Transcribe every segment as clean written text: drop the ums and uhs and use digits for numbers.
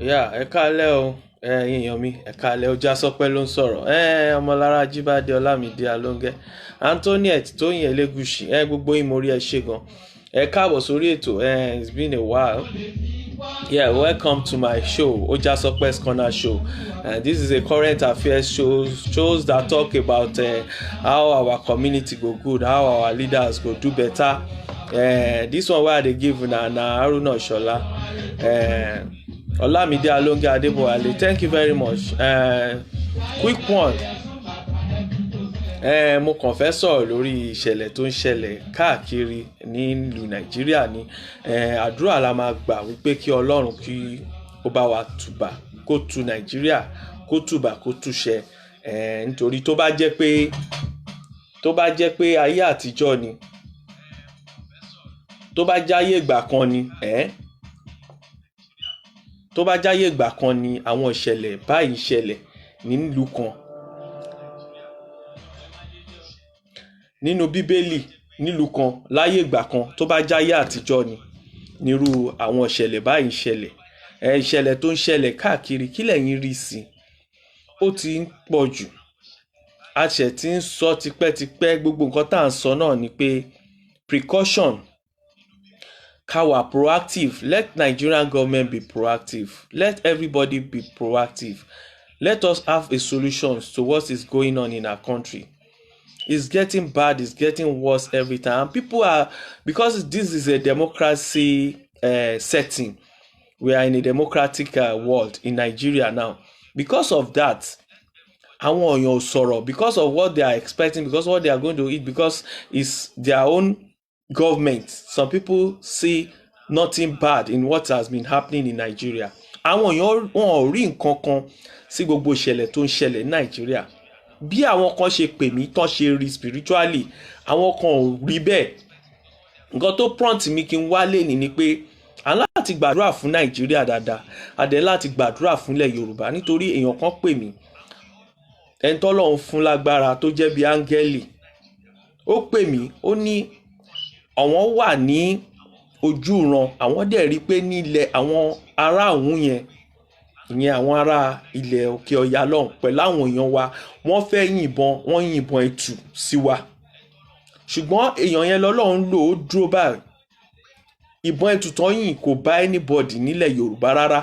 Yeah, ẹ káalẹ́ o, èèyàn mi, ẹ káalẹ́ o. Jásọpẹ́ ló ń sọ̀rọ̀. Ọmọlára Jíbádé Ọlámídé Alóńgẹ́, Antoinette Tóyìn Elégùṣì, gbogbo yín mo rí ẹ ṣé gan. Ẹ káàbọ̀ sórí ètò. It's been a while. Yeah, welcome to my show, Ojasopes Corner Show. This is a current affairs shows that talk about how our community go good, how our leaders go do better. This one where they give na Haruna Shola. Olamide Alonge Adebowale, thank you very much. Quick one. Mo kàn fẹ́ sọ̀rọ̀ lórí ìṣẹ̀lẹ̀ tó ń ṣẹlẹ̀ káàkiri nílùú Nàìjíríà ni. Àdúrà la máa gbà wípé kí Ọlọ́run kí ó bá wa tùbà, kó tu Nàìjíríà, kó tùbà, kó túṣẹ. Nítorí tó bá jẹ́ pé ayé àtijọ́ ni, tó bá jáyé ìgbà kan ni, tó bá jáyé ìgbà kan ni àwọn ìṣẹ̀lẹ̀ báyìí ṣẹlẹ̀ nílùú kan. Nínú Bíbélì nílùú kan láyé ìgbà kan tó bá jáyé àtijọ́ ni nírú àwọn ìṣẹ̀lẹ̀ báyìí ṣẹlẹ̀. Ìṣẹ̀lẹ̀ tó ń ṣẹlẹ̀ káàkiri, kí lẹ̀yin rí sí? Ó ti ń pọ̀ jù. A ṣẹ̀ ti ń sọ tipẹ́tipẹ́, gbogbo nǹkan tá à ń sọ náà ni pé precaution, ká wà proactive. Let Nigerian government be proactive. Let everybody be proactive. Let us have a solution to what is going on in our country. It's getting bad, it's getting worse every time. And people are, because this is a democracy setting, we are in a democratic world in Nigeria now. Because of that, àwọn èèyàn ò sọ̀rọ̀, because of what they are expecting, because what they are going to eat, because it's their own government. Some people see nothing bad in what has been happening in Nigeria. Àwọn èèyàn wọn ò rí nǹkan kan sí gbogbo ìṣẹ̀lẹ̀ tó ń ṣẹlẹ̀ ní Nigeria. Bí àwọn kan ṣe pè mí tán ṣe rí spiritually, àwọn kan ò rí bẹ́ẹ̀. Nǹkan tó prompt mi kí n wálé ni pé a láti gbàdúrà fún Nàìjíríà dáadáa, a dẹ̀ láti gbàdúrà fúnlẹ̀ Yorùbá, nítorí èèyàn kan pè mí, ẹni tọ́lọ́run fún lágbára tó jẹ́ bí áńgẹ́lì. Ó pè mí, ó ní àwọn wà ní ojúran, àwọn dẹ̀ rí pé nílẹ̀ àwọn ará òun yẹn, ìyẹn àwọn ará ilẹ̀ òkè ọya lọ́hùn pẹ̀lú àwọn èèyàn wa, wọ́n fẹ́ wọ́n yìnbọn ẹ̀tù sí wa. Ṣùgbọ́n èèyàn yẹn lọ́lọ́run lò ó dúró báyìí. Ìbọn ẹ̀tù tán yìn kò bá anybody nílẹ̀ Yorùbá rárá.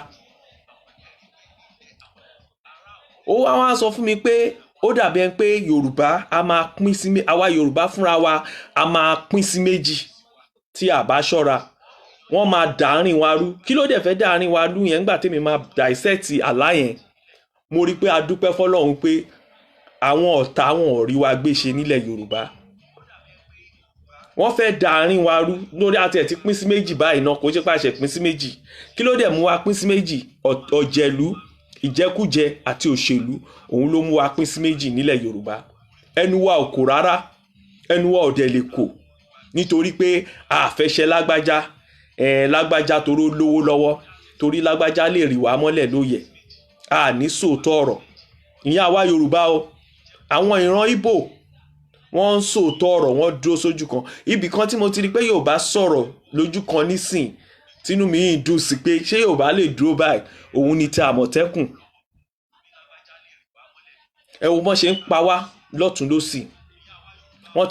Ó wá sọ fún mi pé ó dàbí ẹni pé Yorùbá a máa pín sí méjì, àwa Yorùbá fúnra wa a máa pín sí méjì tí a bá ṣọ́ra. Wọ́n máa dàárín wa rú. Kí ló dẹ̀ fẹ́ dàárín wa rú yẹn? Nígbà tèmi máa dissect àlá yẹn, mo rí pé a dúpẹ́ fọ́lọ́run pé àwọn ọ̀tá wọn ò rí wa gbé ṣe nílẹ̀ Yorùbá. Wọ́n fẹ́ dàárín wa rú lórí àti ẹ̀ ti pín sí méjì báyìí náà, kò ṣe pé a ṣe pín sí méjì. Kí ló dẹ̀ mú wa pín sí méjì? Ọ̀jẹ̀lú, ìjẹkújẹ àti òṣèlú, òun ló mú wa pín sí méjì nílẹ̀ Yorùbá. Ẹnu wa ò kò rárá, ẹnu wa ò dẹ̀ lè kò, nítorí pé a fẹ́ ṣe lágbájá, lágbájá toró lówó lọ́wọ́, torí lágbájá lè rí wa mọ́lẹ̀ lóye. A ní sòótọ́ ọ̀rọ̀. Ìyẹn àwa Yorùbá o. Àwọn ìran Ìgbò wọ́n ń sòótọ́ ọ̀rọ̀, wọ́n dúró sójú kan. Ibì kan tí mo ti rí pé Yorùbá sọ̀rọ̀ lójú kan nísìn, tínú mi yìí dùn sí pé ṣé Yorùbá lè dúró báyìí, òun ni ti Àmọ̀tẹ́kùn. ẹ wo bọ́n ṣe ń pa wá lọ́tún lọ́sì, wọ́n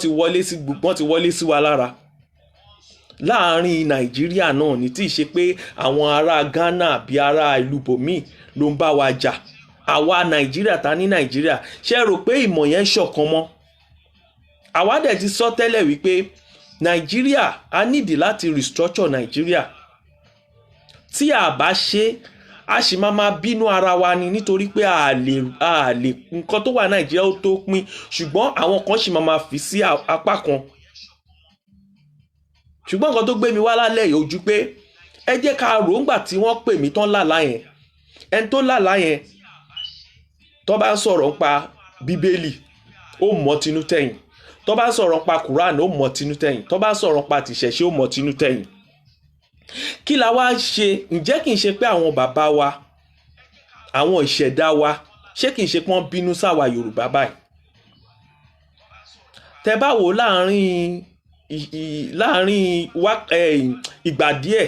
ti wọlé sí wa lára. Láàárín Nàìjíríà náà ní tí ì ṣe pé àwọn ará Ghana àbí ará ìlú bòmíì ló ń bá wa jà. Àwa Nàìjíríà ta ní Nàìjíríà ṣe rò pé ìmọ̀ yẹn ṣọ̀kan mọ́? Àwa dẹ̀ ti sọ tẹ́lẹ̀ wípé Nàìjíríà a nídìí láti restructure Nàìjíríà. Tí a bá ṣe, a sì máa bínú ara wa ni, nítorí pé a lè nǹkan tó wà Nàìjíríà ó tó pín, ṣùgbọ́n àwọn kan sì máa fi sí apá kan. Ṣùgbọ́n nǹkan tó gbé mi wá lálẹ́ yìí ojú pé ẹ jẹ́ ká rò ńgbà tí wọ́n pè mí tán lálàá yẹn. Ẹni tó lálàá yẹn tó bá ń sọ̀rọ̀ nípa Bíbélì ó mọ̀ tinú tẹ̀yìn, tó bá ń sọ̀rọ̀ nípa Quran ó mọ̀ tinú tẹ̀yìn, tó bá ń sọ̀rọ̀ nípa tìṣẹ̀ṣe ó mọ̀ tinú tẹ̀yìn. Kí la wá ṣe? Ǹjẹ́ kìí ṣe pé àwọn bàbá wa, àwọn ìṣẹ̀dá wa, ṣé kìí ṣe pé wọ́n bínú sáwa Yorùbá báyìí? Tẹ́ bá wò láàárín ìgbà díẹ̀,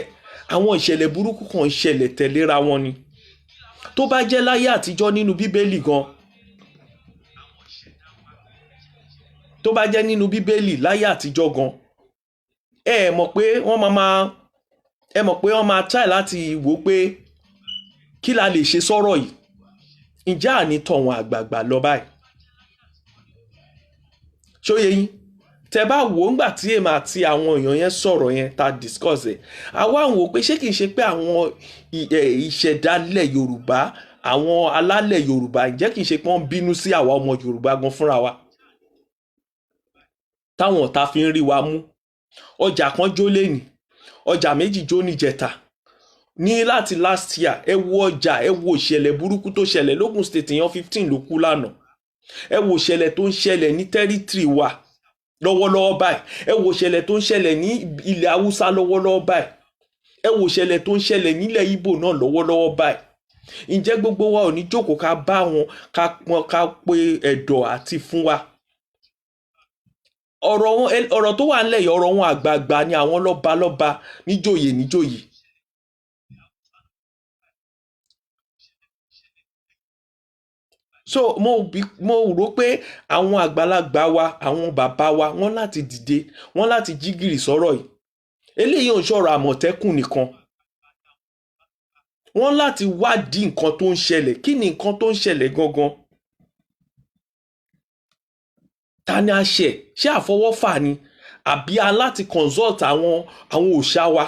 àwọn ìṣẹ̀lẹ̀ burúkú kan ń ṣẹlẹ̀ tẹ̀léra wọn ni. Tó bá jẹ́ láyé àtijọ́ nínú Bíbélì gan, tó bá jẹ́ nínú Bíbélì láyé àtijọ́ gan, ẹ mọ̀ pé wọ́n máa try láti wò pé kí la lè ṣe sọ́rọ̀ yìí. Ǹjẹ́ àní tọ̀ wọn àgbààgbà lọ báyìí? Ṣóyé yín? Tẹ́ bá wò ńgbà tí èmi àti àwọn èèyàn yẹn sọ̀rọ̀ yẹn ta discuss ẹ̀, àwa wò pé ṣé kìí ṣe pé àwọn ìṣẹ̀dálẹ̀ Yorùbá, àwọn alálẹ̀ Yorùbá, ǹjẹ́ kìí ṣe pé wọ́n bínú sí àwa ọmọ Yorùbá gan fúnra wa, táwọn ọ̀tá fi ń rí wa mú. Ọjà kan jó lénìí, ọjà méjì jó níjẹta. Ní láti last year, ẹ wo ọjà, ẹ wo ìṣẹ̀lẹ̀ burúkú tó ṣẹlẹ̀ l'Ógùn State, èèyàn 15 ló kú lánàá. Ẹ wo ìṣẹ̀lẹ̀ tó ń ṣẹlẹ̀ ní territory wa lọ́wọ́lọ́wọ́ báyìí. Ẹ wo ìṣẹ̀lẹ̀ tó ń ṣẹlẹ̀ ní ilẹ̀ Haúsá lọ́wọ́lọ́wọ́ báyìí. Ẹ wo ìṣẹ̀lẹ̀ tó ń ṣẹlẹ̀ nílẹ̀ Ìgbò náà lọ́wọ́lọ́wọ́ báyìí. Ǹjẹ́ gbogbo wa ò ní jókòó ká bá wọn ká pe ẹ̀dọ̀ àti fún wa? Ọ̀rọ̀ tó wà nílẹ̀ yìí, ọ̀rọ̀ wọn àgbààgbà ni, àwọn lọ́balọ́ba níjòyè. So mo rò pé àwọn àgbàlagbà wa, àwọn bàbá wa, wọ́n láti dìde, wọ́n láti jí gìrì sọ̀rọ̀ yìí. Eléyìí ò ń sọ̀rọ̀ Àmọ̀tẹ́kùn nìkan. Wọ́n láti wádìí nǹkan tó ń ṣẹlẹ̀. Kí ni nǹkan tó ń ṣẹlẹ̀ gangan? Ta ni a ṣẹ̀? Ṣé àfọwọ́fà ni? Àbí a láti consult àwọn òòṣà wa?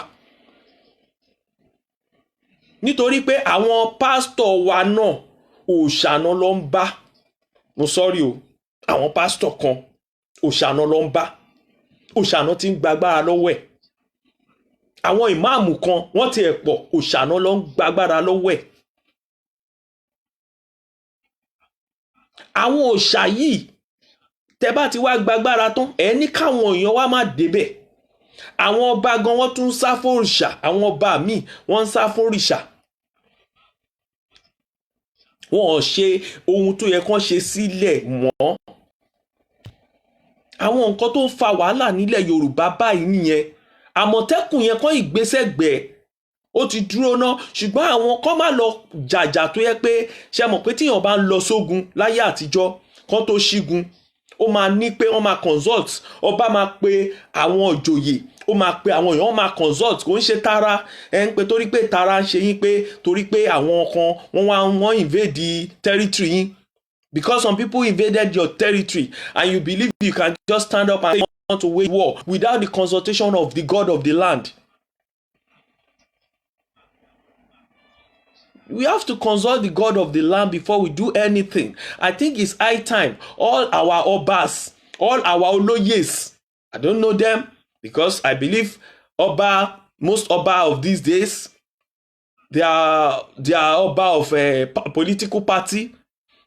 Nítorí pé àwọn pásítọ̀ wa náà òòṣà náà ló ń bá. Mo sorry o, àwọn pásítọ̀ kan òòṣà náà ló ń bá. Òòṣà náà ti ń gbàgbára lọ́wọ́ ẹ̀. Àwọn ìmáàmù kan wọ́n ti ẹ̀ pọ̀, òòṣà náà ló ń gbàgbára lọ́wọ́ ẹ̀. Àwọn òòṣà yìí tẹ́ bá ti wá gbàgbára tán, ẹ ní káwọn èèyàn wá má débẹ̀. Àwọn ọba gan wọ́n tún ń sá fún òrìṣà, àwọn ọba míì wọ́n ń sá fún òrìṣà. Wọn ò ṣe ohun tó yẹ kán ṣe sílẹ̀ mọ́. Àwọn nǹkan tó ń fa wàhálà nílẹ̀ Yorùbá báyìí nìyẹn. Àmọ̀tẹ́kùn yẹn kán ìgbésẹ̀gbẹ̀ ó ti dúró ná, ṣùgbọ́n àwọn kan má lọ jàjà tó yẹ pé ṣe mọ̀ pé tíyàn bá ń lọ sógun láyé àtijọ́ kan tó ṣígun, ó máa ní pé wọ́n máa consult, ọba máa pe àwọn ìjòyè, ó máa pe àwọn èèyàn, wọ́n máa consult. Kò ń ṣe tara ń pe torí pé tara ń ṣe yín pé torí pé àwọn kan wọ́n invade territory yín. Because some people invaded your territory and you believe you can just stand up and say you want to wage war without the consultation of the God of the land. We have to consult the God of the land before we do anything. I think it's high time all our obas, all our olóyès, I don't know them because I believe most oba of these days, they are oba of a political party.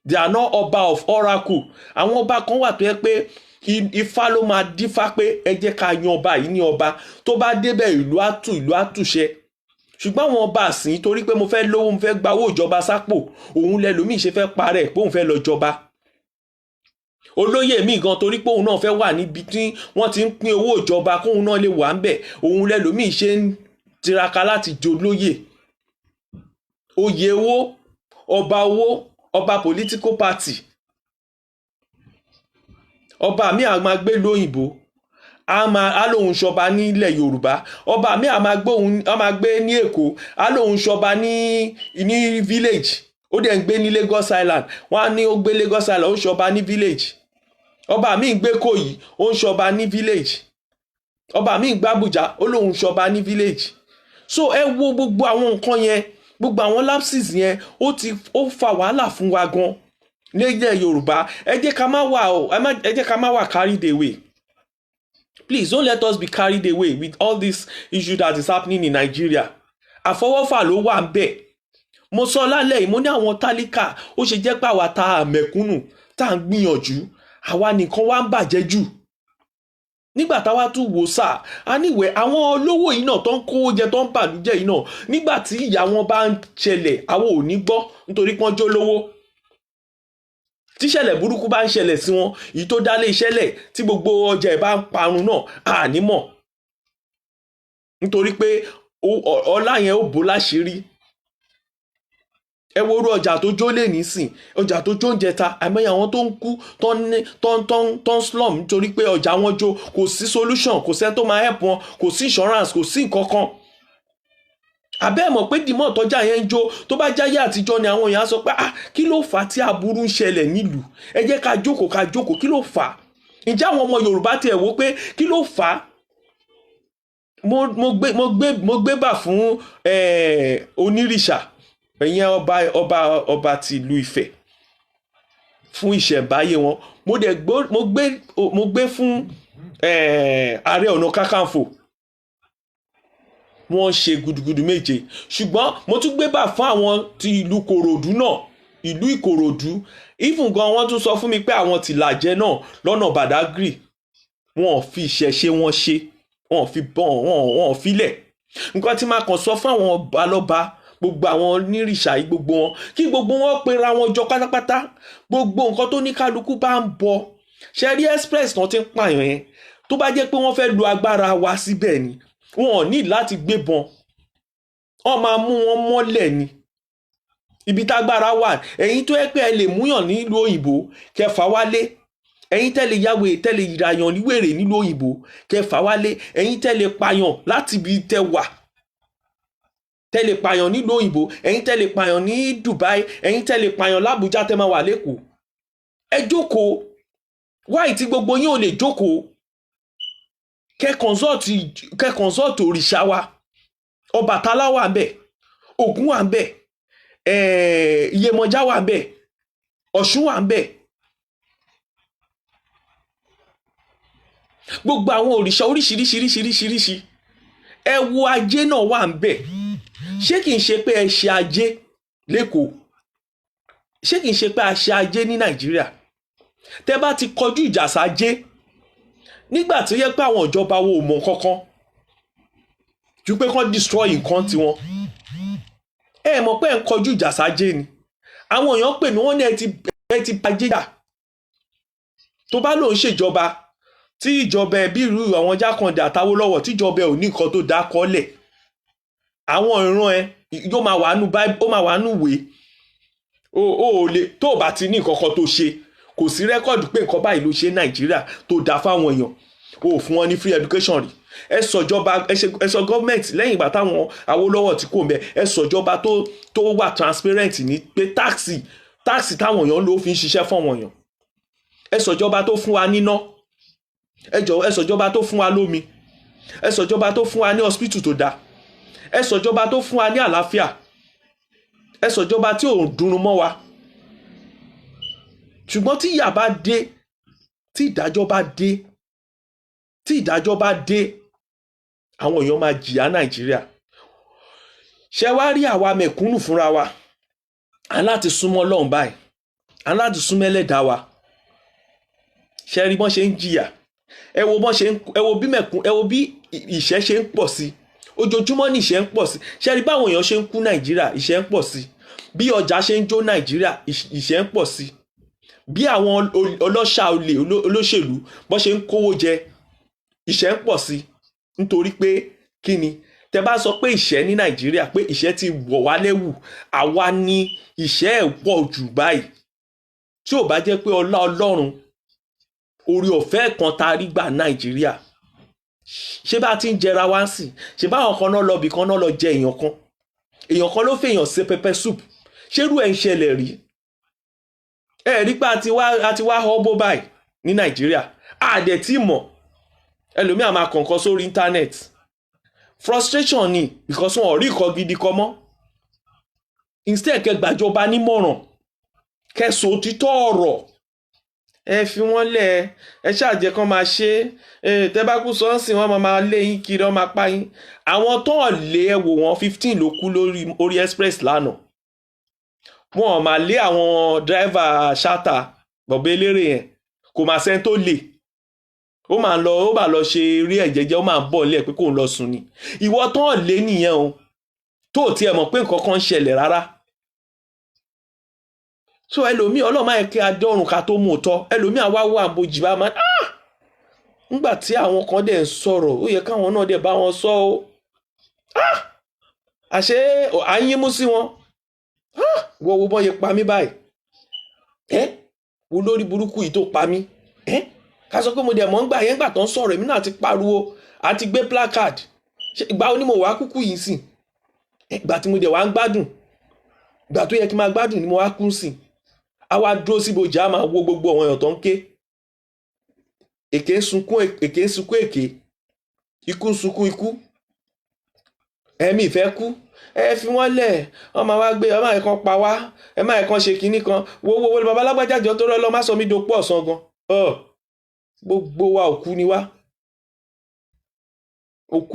They are not oba of oracle. Àwọn ọba kan wà tó yẹ pé Ifá ló máa dífá pé ẹ jẹ́ ká yan ọba yìí ní ọba, tó bá débẹ̀ ìlú àtúnṣe. Ṣùgbọ́n àwọn ọba àsìn torí pé mo fẹ́ lówó, mo fẹ́ gba owó ìjọba sápò, òun lẹ́lòmíì ṣe fẹ́ parẹ́ pé òun fẹ́ lọ jọba. Olóyè míì gan torí pé òun náà fẹ́ wà níbi tí wọ́n ti ń pín owó ìjọba kóun náà lè wà ń bẹ̀, òun lẹ́lòmíì ṣe ń tiraka láti jolóyè. Oyè owó, ọba political party, ọba mi á máa gbé lóyìnbó á lóun ṣọba nílẹ̀ Yorùbá, ọba mi á máa gbé ní Èkó, á lóun ṣọba ní village, ó dẹ̀ ń gbé ní Lagos Island, wọ́n á ní ó gbé Lagos Island ó ṣọba ní village. Ọba mi ń gbé Ìkòyí ó ń ṣọba ní village. Ọba mi ń gbé Àbújá ó lóun ṣọba ní village. So ẹ wo gbogbo àwọn nǹkan yẹn, gbogbo àwọn lapses yẹn ó fa wàhálà fún wa gan nílẹ̀ Yorùbá. Ẹ jẹ́ ká má wà carried away. Please don't let us be carried away with all this issue that is happening in Nigeria. Àfọwọ́fà ló wà ń bẹ̀. Mo sọ lálẹ́ yìí, mo ní àwọn tálíkà, ó ṣe jẹ́ pé àwa tá a mẹ̀kúnnù tá à ń gbìyànjú, àwa nìkan wá ń bàjẹ́ jù. Nígbà táwa tún wò sáà, a níwẹ̀ àwọn olówó yìí náà tó ń kówó jẹ tó ń bàlújẹ́ yìí náà, nígbà tí ìyà wọn bá ń ṣẹlẹ̀ àwọn ò ní gbọ́ nítorí pọ́n jó lówó. Tíṣẹ̀lẹ̀ burúkú bá ń ṣẹlẹ̀ sí wọn, èyí tó dálé iṣẹ́lẹ̀ tí gbogbo ọjà ẹ̀ bá ń parun náà a ní mọ̀, nítorí pé ọlá yẹn ó bò láṣìírí. Ẹ wo orú ọjà tó jó lè nísìn, ọjà tó jó ń jẹta, àìmọye àwọn tó ń kú tó ń slum nítorí pé ọjà wọn jó, kò sí solution, kò sẹ́ni tó máa help wọn, kò sí insurance, kò sí nǹkan kan. Àbẹ́ mọ̀ pé dìmọ̀ tọ́jà yẹn ń jó, tó bá jáyé àtijọ́ ni àwọn èèyàn sọ pé kí ló fà á tí aburú ń ṣẹlẹ̀ nílùú, ẹ jẹ́ ká jókòó, kí ló fà á? Ǹjẹ́ àwọn ọmọ Yorùbá tiẹ̀ wò pé kí ló fà á? Mo gbé bà fún onírìṣà, ìyẹn ọba ti ìlú Ifẹ̀, fún ìṣẹ̀báyé wọn. Mo gbé fún Ààrẹ Ọ̀nà Kakanfò, wọ́n ṣe gudugudu méje. Ṣùgbọ́n mo tún gbé bà fún àwọn ti ìlú Ìkòròdú náà, ìlú Ìkòròdú. Even gan wọ́n tún sọ fún mi pé àwọn ti Ìlàjẹ náà lọ́nà Badagry, wọn ò fi ìṣẹ̀ṣe wọn ṣe, wọn ò fi bọ́n, wọn ò filẹ̀. Nǹkan tí máa kàn sọ fún àwọn ọba lọ́ba, gbogbo àwọn onírìṣà yìí, gbogbo wọn, kí gbogbo wọn pera wọn jọ pátápátá. Gbogbo nǹkan tó ní kálukú bá ń bọ, ṣe rí express kan tí ń pààyàn yẹn, tó bá jẹ́ pé wọ́n fẹ́ lo agbára wa síbẹ̀ ni, wọn ò ní láti gbébọn, wọ́n máa mú wọn mọ́lẹ̀ ni. Ibi tágbára wà, ẹ̀yin tó yẹ pé ẹ lè múyàn nílùú òyìnbó kẹfà wálé, ẹ̀yin tẹ́lẹ̀ yàwé tẹ́lẹ̀ ìràyàn níwèrè nílùú òyìnbó kẹfà wálé, ẹ̀yin tẹ́lẹ̀ pààyàn láti ibi tẹ́ wà, tẹ́lẹ̀ pààyàn nílùú òyìnbó, ẹ̀yin tẹ́lẹ̀ pààyàn ní Dubai, ẹ̀yin tẹ́lẹ̀ pààyàn l'Abuja tẹ́ máa wà l'Èkó. Ẹ jókòó, wáì tí gbogbo yín ò lè jókòó kẹ́ consult òrìṣà wa. Ọbàtálá wà ń bẹ̀, Ògún wà ń bẹ̀, Iyemọja wà ń bẹ̀, Ọ̀ṣun wà ń bẹ̀. Gbogbo àwọn òrìṣà oríṣiríṣiríṣiríṣi. Ẹ wo ajé náà wà ń bẹ̀. Ṣé kìí ṣe pé ẹ ṣe ajé l'Èkó? Ṣé kìí ṣe pé a ṣe ajé ní Nàìjíríà? Tẹ́ bá ti kọjú ìjà sájé, nígbà tó yẹ pé àwọn ìjọba wo ò mọ̀ kankan ju pé kán destroy nǹkan tiwọn, ẹ mọ̀ pé ẹ ń kọjú ìjà sájé ni. Àwọn èèyàn pè mí, wọ́n ní ẹ ti bàjẹ́ jà. Tó bá lòun ṣèjọba, tí ìjọba ẹ bí irú àwọn Jákàndé àtAwólọ́wọ̀, tí ìjọba ẹ ò ní nǹkan tó dá kọ́lẹ̀, àwọn ìran ẹ yóò máa wà nú Bible, ó máa wà nú ìwé. O lè, tó o bá ti ní nǹkan kan tó ṣe, kò sí rẹ́kọ̀dù pé nǹkan báyìí ló ṣe Nàìjíríà tó dá fáwọn èèyàn. O ò fún wọn ní free education rí. Ẹ sọ gọ́ọ̀mẹ̀ntì lẹ́yìn ìgbà táwọn Awólọ́wọ̀ tí kò ń bẹ, ẹ sọjọba tó wà transparent ní pé táàsì táwọn èèyàn ló fi ń ṣiṣẹ́ fún àwọn èèyàn. Ẹ sọjọba tó fún wa níná, ẹ sọjọba tó fún wa lómi, ẹ sọjọba tó fún wa ní hospital tó dáa, ẹ sọjọba tó fún wa ní àlàáfíà, ẹ sọjọba tí ò dùnnú mọ́ wa. Ṣùgbọ́n tí ìyà bá dé, tí ìdájọ́ bá dé, àwọn èèyàn máa jìyà Nàìjíríà. Ṣé wá rí àwa mẹ̀kúnnù fúnra wa, aláti súnmọ́ Ọlọ́run báyìí, aláti súnmọ́ Ẹlẹ́dàá wa. Ṣé rí bọ́n ṣe ń jìyà? Ẹ wo bí ìṣẹ́ ṣe ń pọ̀ sí. Ojoojúmọ́ ní ìṣẹ́ ń pọ̀ sí. Ṣé rí báwọn èèyàn ṣe ń kú Nàìjíríà, ìṣẹ́ ń pọ̀ sí. Bí ọjà ṣe ń jó Nàìjíríà, ìṣẹ́ ń pọ̀ sí. Bí àwọn ọlọ́ṣà olóṣèlú bọ́n ṣe ń kówó jẹ, ìṣẹ́ ń pọ̀ sí. Nítorí pé kí ni? Tẹ́ bá sọ pé ìṣẹ́ ní Nàìjíríà, pé ìṣẹ́ ti wọ̀ wá lẹ́wù, àwa ni ìṣẹ́ ẹ̀ pọ̀ jù báyìí. Tí ò bá jẹ́ pé ọlá Ọlọ́run orí ọ̀fẹ́ kan tá a rí gbà Nàìjíríà ṣé bá ti ń jẹra wá sí ṣé báwọn kan náà lọ bì kan náà lọ jẹ èèyàn kan ló fèèyàn ṣe pepper soup ṣérú ẹ̀ ń ṣẹlẹ̀ rí ẹ rí pé àti wá họ́ bó báyìí ní Nàìjíríà àdẹ̀ tí mọ̀ ẹlòmíà máa kọ̀ọ̀kan sórí íńtánẹ́ẹ̀tì frustration ni because wọn ò rí nǹkan gidi kọ mọ́ instead kẹ́ gbàjọba nímọ̀ràn kẹ́ sọ òtítọ́ ọ̀rọ̀ ẹ fi wọ́n lẹ̀ ẹ ṣáàjẹ́ kan máa ṣe tẹ́bákú sọ́ọ̀sì wọn máa lé yín kiri wọn máa pa yín àwọn tó ń lé ẹ wò wọn 15 ló kú lórí express lánàá wọn ò máa lé àwọn driver ṣáta bọ̀bẹ́ eléré yẹn kò máa sẹ́ni tó lè ó máa lọ ṣe eré ẹ̀jẹ̀jẹ̀ ó máa bọ̀ lẹ̀ pé kò ń lọ sùn ni ìwọ tó ń lé nìyẹn o tó tiẹ̀ mọ̀ pé nǹkan kan ń ṣẹlẹ̀ rárá so ẹlòmíì ọlọ́mọ ẹ̀kẹ́ adọ́run ká tó mú tọ́ ẹlòmíì àwa wà bójì bá máa nígbà tí àwọn kan dẹ̀ ń sọ̀rọ̀ ó yẹ káwọn náà dẹ̀ bá wọn sọ ó àṣé à ń yínmú sí wọn wo bọ́ yẹ pa mí báyìí wo lórí burúkú yìí tó pa mí ká sọ pé mo dẹ̀ mọ̀ ń gbà yẹn gbà tó ń sọ̀rọ̀ èmi náà ti pariwo àti gbé placard ìgbà ó ní mo wá kúkú yìí sìn ìgbà tí mo dẹ̀ wá ń gbádùn ìgbà tó yẹ kí n máa gbádùn ni mo wá kú sìn a wá dúró síbojì a máa wo gbogbo àwọn èèyàn tó ń ké èké ń sunkún èké ikú ń sunkún ikú ẹ̀mí ìfẹ́ kú ẹ fi wọ́n lẹ̀ wọ́n máa wá gbé ọmọ ẹ̀kan pa wá ẹ má ẹ̀kan ṣe kinní kan wo bàbá alágbájájọ tó lọ́ má sọ mí dopò ọ̀sán gan gbogbo wa òkú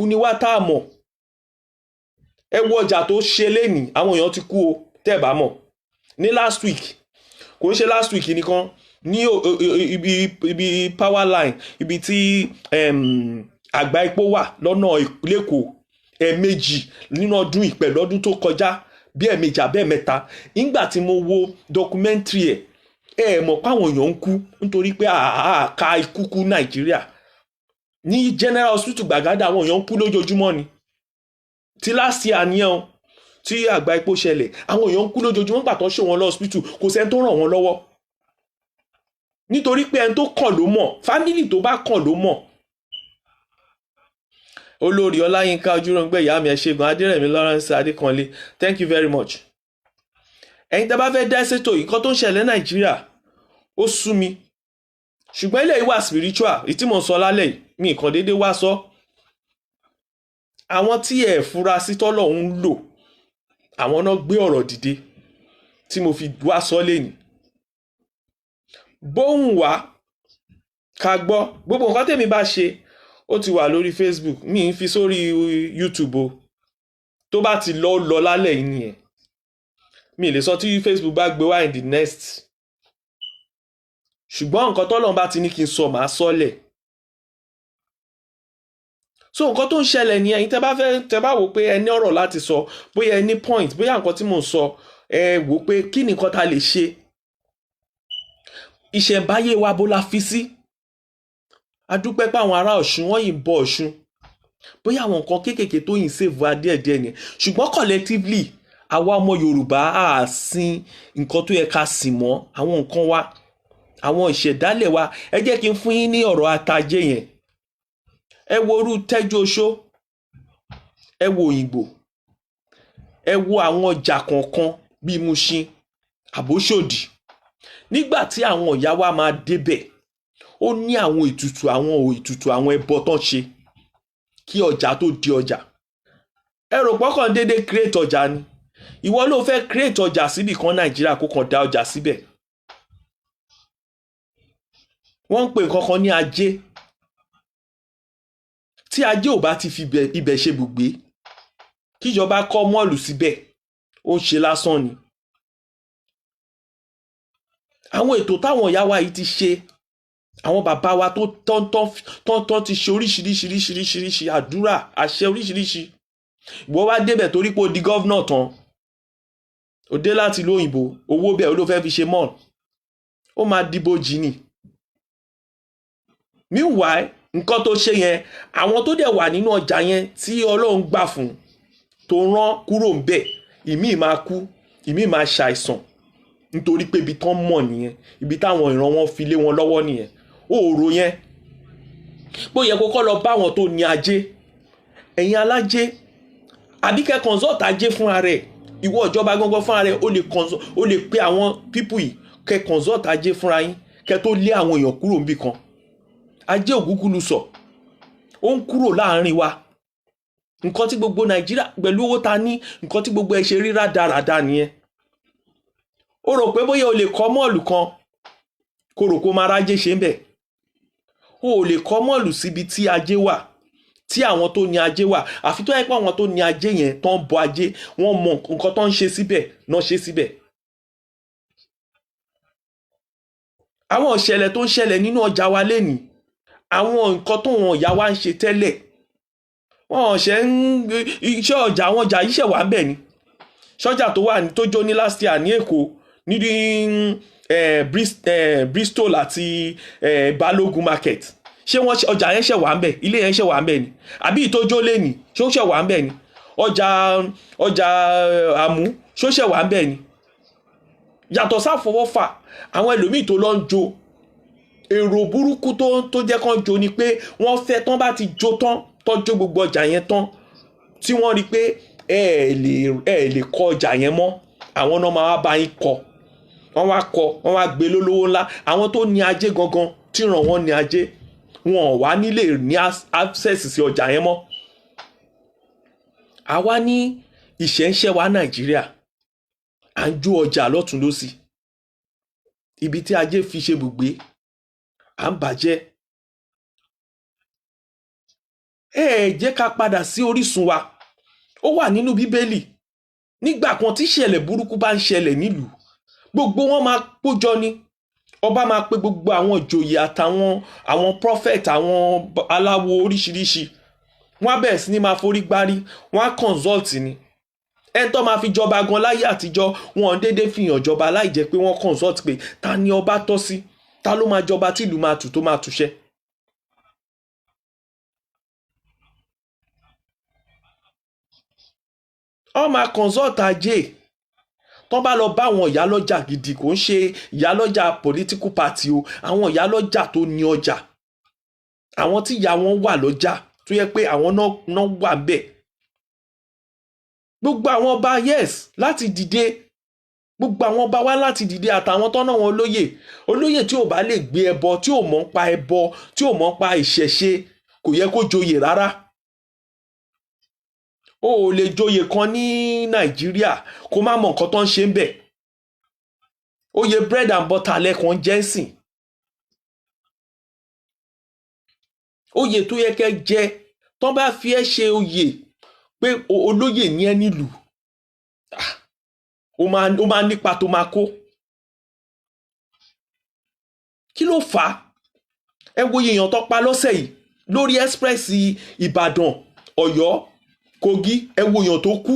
ni wá tá a mọ̀ ẹ wo ọjà tó ṣe lénìí àwọn èèyàn ti kú o tẹ́ bá mọ̀ ní last week kò ń ṣe last week nìkan ní ibi power line ibi tí àgbá epo wà lọ́nà lẹ́kọ̀ọ́ ẹ̀ẹ̀mejì nínú ọdún ìpẹ̀ lọ́dún tó kọjá bí ẹ̀ẹ̀mejì abẹ́ẹ̀mẹ́ta nígbà tí mo wo documentary ẹ̀ mọ̀ páwọn èèyàn ń kú nítorí pé àká ikú kú Nàìjíríà ní General Hospital Gbàgádà àwọn èèyàn ń kú lójoojúmọ́ ni tí last year àníyàn tí àgbá epo ṣẹlẹ̀ àwọn èèyàn ń kú lójoojúmọ́ nígbà tó ṣe wọn lọ hospital kò sẹ́ni tó ràn wọ́n lọ́wọ́ nítorí pé ẹni tó kàn ló mọ̀ fámìlì tó bá kàn ló mọ̀. Olórí Ọláyínká Ojúròǹgbé ìyá mi ẹ̀ṣẹ̀gun Adérẹ̀mí Lawrence Adékanlé thank you very much. ẹ̀yin tẹ́ bá fẹ́ dá ṣètò nǹkan tó ń ṣẹlẹ̀ Nàìjíríà ó sú mi ṣùgbọ́n ilé ìwà spiritual ìtí mo sọ lálẹ́ mi kàn déédéé wá sọ àwọn tí ẹ̀ fura sí tọ́lọ́run ń lò àwọn náà gbé ọ̀rọ̀ dìde tí mo fi wá sọ lẹ́yìn bóhùn wá ká gbọ́ gbogbo nǹkan tèmi bá ṣe ó ti wà lórí Facebook mi ń fi sórí YouTube o tó bá ti lọ lálẹ́ yìí nìyẹn mi lè sọ tí Facebook bá gbé wá in the next ṣùgbọ́n nǹkan tọ́lọ́run bá ti ní kí n sọ màá sọ́lẹ̀ so nǹkan tó ń ṣẹlẹ̀ ní ẹ̀yin tẹ́ bá wò pé ẹ ní ọ̀rọ̀ láti sọ bóyá ẹ ní point bóyá nǹkan tí mò ń sọ ẹ wò pé kí ni nǹkan tá lè ṣe ìṣẹ̀ǹbáyé wa bó la fi sí adúpẹ́ pé àwọn ará Ọ̀ṣun wọ́n yìí ń bọ Ọ̀ṣun bóyá àwọn nǹkan kéékèèké tó yìn save wa díẹ̀díẹ̀ ni ṣùgbọ́n collectively àwa ọmọ Yorùbá á sin nǹkan tó yẹ ká sìn mọ́ àwọn nǹkan wa àwọn ìṣẹ̀dálẹ̀ wa ẹ jẹ́ kí n fún yín ní ọ̀rọ̀ Atajé yẹn ẹ wo orú Tẹ́jú Oṣó ẹ wo Òyìngbò ẹ wo àwọn ọjà kọ̀ọ̀kan bíi Mushin àbóṣòdì nígbà tí àwọn ìyá wa máa débẹ̀ ó ní àwọn ètùtù àwọn ẹbọ tán ṣe kí ọjà tó di ọjà ẹ rò pọ́kàn déédéé create ọjà ni ìwọ ló fẹ́ create ọjà síbì kan Nàìjíríà kó kàn dá ọjà síbẹ̀ wọ́n ń pè nǹkan kan ní ajé tí ajé ò bá ti fi ibẹ̀ ṣe bùgbé kíjọba kọ́ mọ́ọ̀lù síbẹ̀ ó ń ṣe lásán ni àwọn ètò táwọn ìyá wa yìí ti ṣe àwọn bàbá wa tó tán ti ṣe oríṣiríṣiríṣiríṣi àdúrà àṣẹ oríṣiríṣi ìwọ wá débẹ̀ torí pé ó di gọ́vnà tán ó dé láti ìlú òyìnbó owó bẹ́ẹ̀ ló fẹ́ fi ṣe mọ́ọ̀lù ó máa dìbò jì ní. Meanwhile nǹkan tó ṣe yẹn àwọn tó dẹ̀ wà nínú ọjà yẹn tí Ọlọ́run gbà fún tó rán kúrò ń bẹ̀ ìmíì máa kú ìmíì máa ṣàìsàn nítorí pé ibi tán mọ̀ nìyẹn ibi táwọn ìran wọn fi lé wọn lọ́wọ́ nìyẹn òòrò yẹn bó yẹ kó kọ́ lọ bá àwọn tó ní ajé, ẹ̀yin alájé àbí kẹ́ consult ajé fúnra rẹ̀, ìwọ ìjọba gangan fúnra rẹ̀ ó lè pe àwọn people yìí kẹ́ consult ajé fúnra yín kẹ́ tó lé àwọn èèyàn kúrò níbì kan. Ajé ògúngúlù sọ ó ń kúrò láàrin wa, nǹkan tí gbogbo Nàìjíríà pẹ̀lú owó ta ní, nǹkan tí gbogbo ẹ ṣe rí rádaràda nìyẹn. ó rò pé bóyá o lè kọ́ mọ́ọ̀lù kan kó rò kó máa rájé ṣe ń bẹ̀, o ò lè kọ́ mọ́ọ̀lù síbi tí ajé wà, tí àwọn tó ní ajé wà, àfi tó yẹ pé àwọn tó ní ajé yẹn tó ń bọ ajé wọ́n mọ nǹkan tó ń ṣe síbẹ̀ náà ṣe síbẹ̀. àwọn ìṣẹ̀lẹ̀ tó ń ṣẹlẹ̀ nínú ọjà wa lénìí, àwọn nǹkan tó wọn ìyá wa ń ṣe tẹ́lẹ̀, wọ́n ṣe ń iṣẹ́ ọjà, àwọn ọjà yìí ṣẹ̀ wá ń bẹ̀ ni. ṣọ́jà tó wà tó jó ní last year ní Èkó ní Bristol àti Balógun market, ṣé wọ́n ọjà yẹn ṣẹ̀ wá ń bẹ̀, ilé yẹn ṣẹ̀ wá ń bẹ̀ ni, àbí ìtójó lẹ́nìí ṣé ó ṣẹ̀ wá ń bẹ̀ ni, ọjà àmú ṣé ó ṣẹ̀ wá ń bẹ̀ ni. yàtọ̀ sáfọwọ́fà àwọn ẹlòmíì tó lọ ń jó, èrò burúkú tó jẹ́ kán jó ni pé wọ́n fẹ́ tán bá ti jó tán tọ́jú gbogbo ọjà yẹn tán tí wọ́n rí pé ẹ lè kọ ọjà yẹn mọ́, àwọn náà máa bá yín kọ, wọ́n wá gbé lólówó ńlá. àwọn tó ní ajé gangan tí ràn wọ́n ní ajé wọn ò wá nílé ní access sí ọjà yẹn mọ́. àwa ní ìṣẹ̀ǹṣẹ̀ wa Nàìjíríà à ń jó ọjà lọ́tún lósì, ibi tí ajé fi ṣe bùgbé à ń bàjẹ́. jẹ́ ká padà sí orísun wa, ó wà nínú Bíbélì. nígbà kan tí ìṣẹ̀lẹ̀ burúkú bá ń ṣẹlẹ̀ nílùú, gbogbo wọn máa péjọ ni, ọba máa pe gbogbo àwọn ìjòyè àtàwọn prophet, àwọn aláwo oríṣiríṣi, wọ́n á bẹ̀rẹ̀ sí ní máa forí gbárí, wọ́n á consult ni. ẹni tó máa fi jọba gan láyé àtijọ́ wọn déédéé fi hàn jọba láì jẹ́ pé wọ́n consult pé ta ni ọba tọ́ sí, ta ló máa jọba tí ìlú máa tù tó máa túṣẹ́. wọ́n máa consult ajé, tó bá lọ bá àwọn ìyálọ́jà gidi, kò ń ṣe ìyálọ́jà political party o, àwọn ìyálọ́jà tó ní ọjà, àwọn tí ìyá wọn wà lọ́jà tó yẹ pé àwọn náà wà bẹ́ẹ̀. gbogbo àwọn ọba yes láti dìde, gbogbo àwọn ọba wá láti dìde, àtàwọn tọ́nà wọn olóyè tí ò bá lè gbé ẹbọ, tí ò mọ̀ ń pa ẹbọ, tí ò mọ̀ ń pa ìṣẹ̀ṣe, kò yẹ kó joyè rárá. o ò lè joyè kan ní Nàìjíríà kó má mọ̀ nǹkan tó ń ṣe ń bẹ̀. oyè bread and butter lẹ́kàn jẹ́sìn, oyè tó yẹ kẹ́ jẹ tó bá fi ẹ́ ṣe oyè pé olóyè ní ẹ nílùú, ó máa nípa tó máa kó. kí ló fà á? ẹ wo èèyàn tó pa lọ́sẹ̀ yìí lórí express Ìbàdàn Ọ̀yọ́ Kogi, ẹ wo èèyàn tó kú,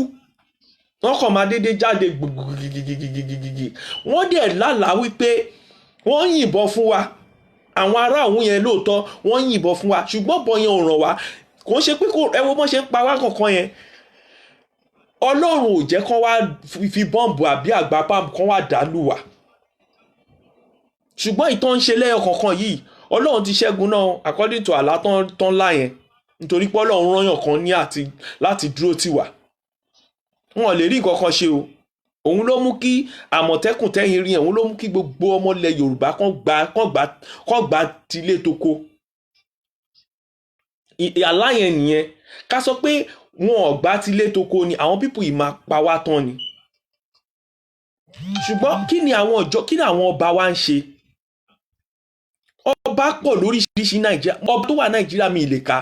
wọ́n kàn máa dédé jáde gbìgbìgbìgbìgbìgbì, wọ́n dẹ̀ lálàá wípé wọ́n yìnbọn fún wa, àwọn ará òun yẹn lóòótọ́ wọ́n yìnbọn fún wa, ṣùgbọ́n bọ́ yẹn ò ràn wá, kò ń ṣe pé ẹ wo bọ́n ṣe ń pa wá kankan yẹn, Ọlọ́run ò jẹ́ kán wá fi bọ́ǹbù àbí àgbá pàmù kán wá dàlú wa. ṣùgbọ́n ìtàn ń ṣe lẹ́yọ kankan yìí Ọlọ́run ti ṣẹ́gun náà according to àlá tán lá yẹn, nítorí pé Ọlọ́run rányàn kan ní láti dúró tì wá. wọn ò lè rí nǹkan kan ṣe o. òun ló mú kí Àmọ̀tẹ́kùn tẹ́yìn rí, òun ló mú kí gbogbo ọmọ ilẹ̀ Yorùbá kán gbà tilé toko. àlá yẹn nìyẹn. ká sọ pé wọn ò gbà tilé toko ni, àwọn pípù yìí máa pa wá tán ni. ṣùgbọ́n kí ni àwọn ọba wa ń ṣe? ọba pọ̀ lóríṣiríṣi Nàìjíríà, ọba tó wà Nàìjíríà mi lè kà,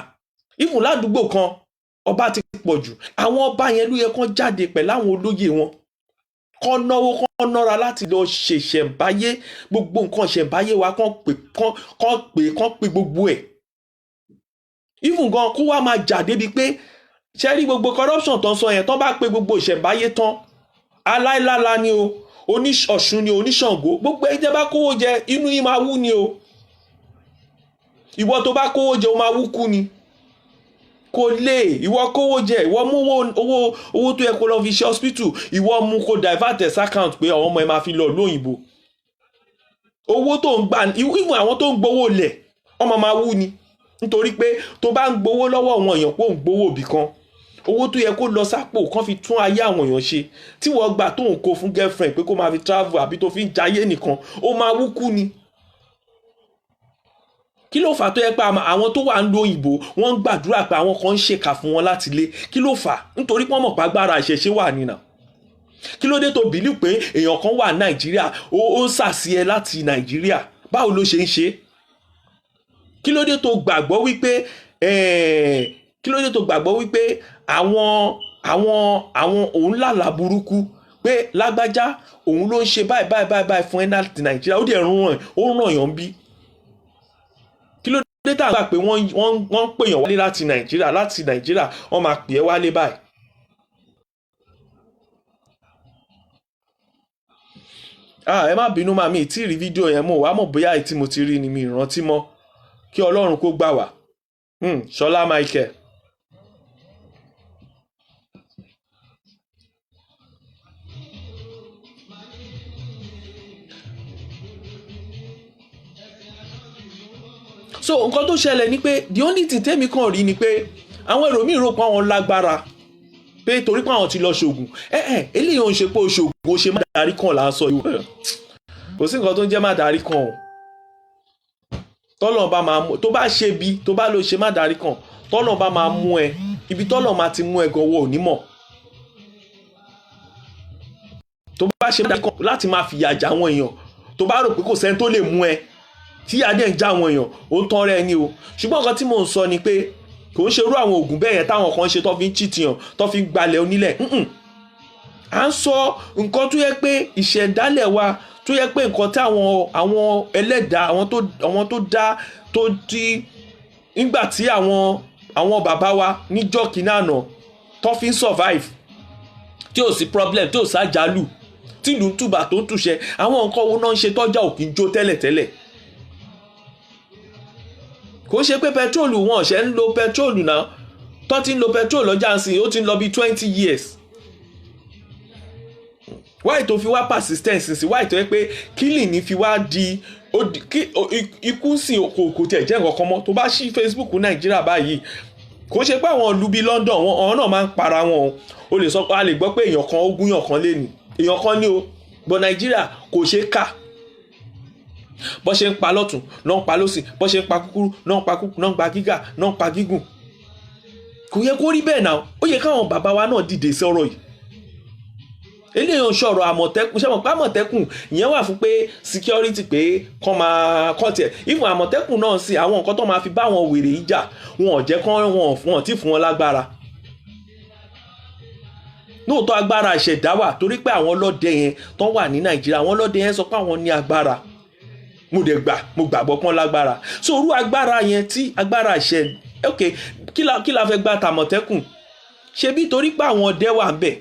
ìfún ládùúgbò kan ọba ti pọ̀ jù. àwọn ọba yẹn ló yẹ kán jáde pẹ̀lú àwọn olóyè wọn, kán náwó kán nọ́ra láti lọ ṣèṣẹ̀ǹbáyé, gbogbo nǹkan ṣẹ̀ǹbáyé wa kán pè gbogbo ẹ̀. ìfún gan kó wá máa jà débi pé ṣe rí gbogbo corruption tán sọ yẹn, tán bá pè gbogbo ìṣẹ̀ǹbáyé tán, aláìlála ni o, Ọ̀ṣun ni o, Oníṣàngó, gbogbo ẹjẹ bá kówó jẹ inú yìí máa wú ni o. ìwọ tó bá kówó jẹ o máa wú kú ni. kò lè, ìwọ kówó jẹ, ìwọ mú owó tó yẹ kó lọ fi ṣe hospital, ìwọ mú kó divert ẹ̀ account pé àwọn ọmọ ẹ máa fi lọ lóyìnbó. owó tó ń gbà ìwọ̀n àwọn tó ń gbowó lẹ̀ ọmọ máa wú ni, nítorí pé tó bá ń gbowó lọ́wọ́ àwọn èèyàn pé ò ń gbowó òbí kan, owó tó yẹ kó lọ sápò kan fi tún ayé àwọn èèyàn ṣe, tí wọ́n gbà tó ń kó fún girlfriend pé kó máa fi travel àbí tó fi ń jayé nìkan, ó máa wú kú ni. Kí ló fà tó yẹ pé àwọn tó wà ń lo òyìnbó wọ́n ń gbàdúrà pé àwọn kan ń ṣèkà fún wọn láti lé? Kí ló fà? Nítorí pé wọ́n mọ̀ pé agbára ìṣẹ̀ṣe wà nínà. Kí ló dé tó bìlí pé èèyàn kan wà Nàìjíríà ó ń sàsí ẹ láti Nàìjíríà? Báwo ló ṣe ń ṣe? Kí ló dé tó gbàgbọ́ wípé àwọn òun lálà burúkú pé lágbájá òun ló ń ṣe báyìí fún ẹ láti Nàìjíríà, ó dẹ̀ ràn yàn bí? Kí ló dé tá à ń gbà pé wọ́n ń pèèyàn wálé láti Nàìjíríà wọ́n máa pè é wálé báyìí? Ẹ má bínú máa mi tí rí fídíò yẹn mọ́, wàá mọ̀ bóyá èyí tí mo ti rí ni mi ìrántí mọ́. Kí Ọlọ́run kó gbà wá. Ṣọlá Michael. So nǹkan tó ṣẹlẹ̀ ni pé the only thing tẹ́mi kàn rí ni pé àwọn èrò mi rò pé àwọn lágbára pé torí pé àwọn ti lọ ṣògùn. Eléyìí ò ń ṣe pé ṣògùn ó ṣe má darí kan là ń sọ yìí. Kò sí nǹkan tó ń jẹ́ má darí kan o. Tọ́lọ̀ bá máa mú, tó bá ṣe bí, tó bá lọ ṣe má darí kan, tọ́lọ̀ bá máa mú ẹ, ibi tọ́lọ̀ máa ti mú ẹ gan wọ ò ní mọ̀. Tó bá ṣe má darí kan láti máa fìyà já àwọn èèyàn, tó bá rò pé kò sẹ́ni tó lè mú ẹ, tí adé ń já àwọn èèyàn, ó ń tán rẹ ni o. Ṣùgbọ́n nǹkan tí mò ń sọ ni pé kò ń ṣerú àwọn oògùn bẹ́ẹ̀ yẹn táwọn kan ṣe tó fi ń chìtìyàn, tó fi ń gbalẹ̀ onílẹ̀. À ń sọ nǹkan tó yẹ pé ìṣẹ̀dálẹ̀ wa, tó yẹ pé nǹkan tí àwọn ẹlẹ́dàá, àwọn tó dá, tó di nígbà tí àwọn bàbá wa níjọ́ kìíní àná tó fi ń survive, tí ò sí problem, tí ò sájálù, tí ìlú ń túbà tó ń túṣẹ, àwọn nǹkan wo náà ń ṣe tọ́jà ò kì í jó tẹ́lẹ̀tẹ́lẹ̀. Kò ṣe pé pẹtrólù wọn ṣe ń lo pẹtrólù náà, tó ti ń lo pẹtrólù lọ́jà ń sìn, ó ti ń lọ bí 20 years. Why tó fi wá persistence sí, why tó yẹ pé killing ní fi wá di ikú sí kò tẹ̀ jẹ́ nǹkan kan mọ́. Tó bá ṣí Facebook Nàìjíríà báyìí, kò ṣe pé àwọn ìlú bíi London wọn náà máa ń para wọn o lè sọ pé a lè gbọ́ pé èèyàn kan ó gúnyàn kan lé ní èèyàn kan ní o, but Nàìjíríà kò ṣe kà. Bọ́ ṣe ń pa lọ́tún náà ń pa lọ́sì, bọ́ ṣe ń pa kúkúrú náà ń pa kúkúrú, náà ń pa gíga náà ń pa gígùn. Kò yẹ kó rí bẹ́ẹ̀ náà. Ó yẹ káwọn bàbá wa náà dìde sí ọ̀rọ̀ yìí. Eléyìí ń sọ̀rọ̀ Àmọ̀tẹ́kùn, ṣé mo pa Àmọ̀tẹ́kùn ìyẹn wà fún pé security pé kọ́ tiẹ̀. Even Àmọ̀tẹ́kùn náà sì àwọn nǹkan tó máa fi bá àwọn wèrè yìí jà, wọn ò jẹ́ kán wọn tí fún wọn lágbára. Lóòótọ́ agbára ìṣẹ̀dá wà torí pé àwọn ọlọ́dẹ yẹn tó wà ní Nàìjíríà, àwọn ọlọ́dẹ yẹn sọ pé àwọn ní agbára. Mo gbàgbọ́ pọ́n lágbára. So orú agbára yẹn tí agbára ìṣẹ̀, okay, kí la fẹ́ gbà tàmọ̀tẹ́kùn? Ṣé bí torí pé àwọn ọdẹ wà ń bẹ̀,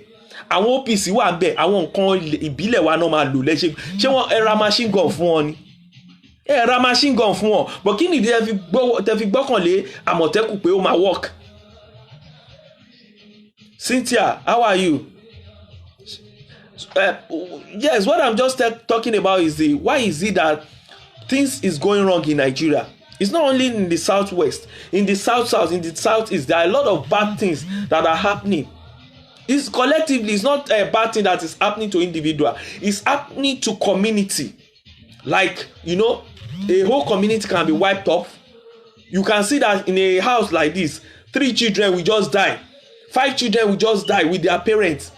àwọn OPC wà ń bẹ̀, àwọn nǹkan ìbílẹ̀ wa náà máa lò lẹ́ṣẹ̀. Ṣé wọ́n ra machine gun fún wọn ni? Ra machine gun fún wọn. But kí nìdí tẹ́ fi gbọ́kànlé Àmọ̀tẹ́kùn pé ó máa work? Cynthia, how are you? Yes, what I'm just talking about is why is it that things is going wrong in Nigeria? It's not only in the southwest, in the south, in the southeast. There are a lot of bad things that are happening. It's collectively, it's not a bad thing that is happening to individual. It's happening to community. Like, a whole community can be wiped off. You can see that in a house like this, 3 children will just die. 5 children will just die with their parents.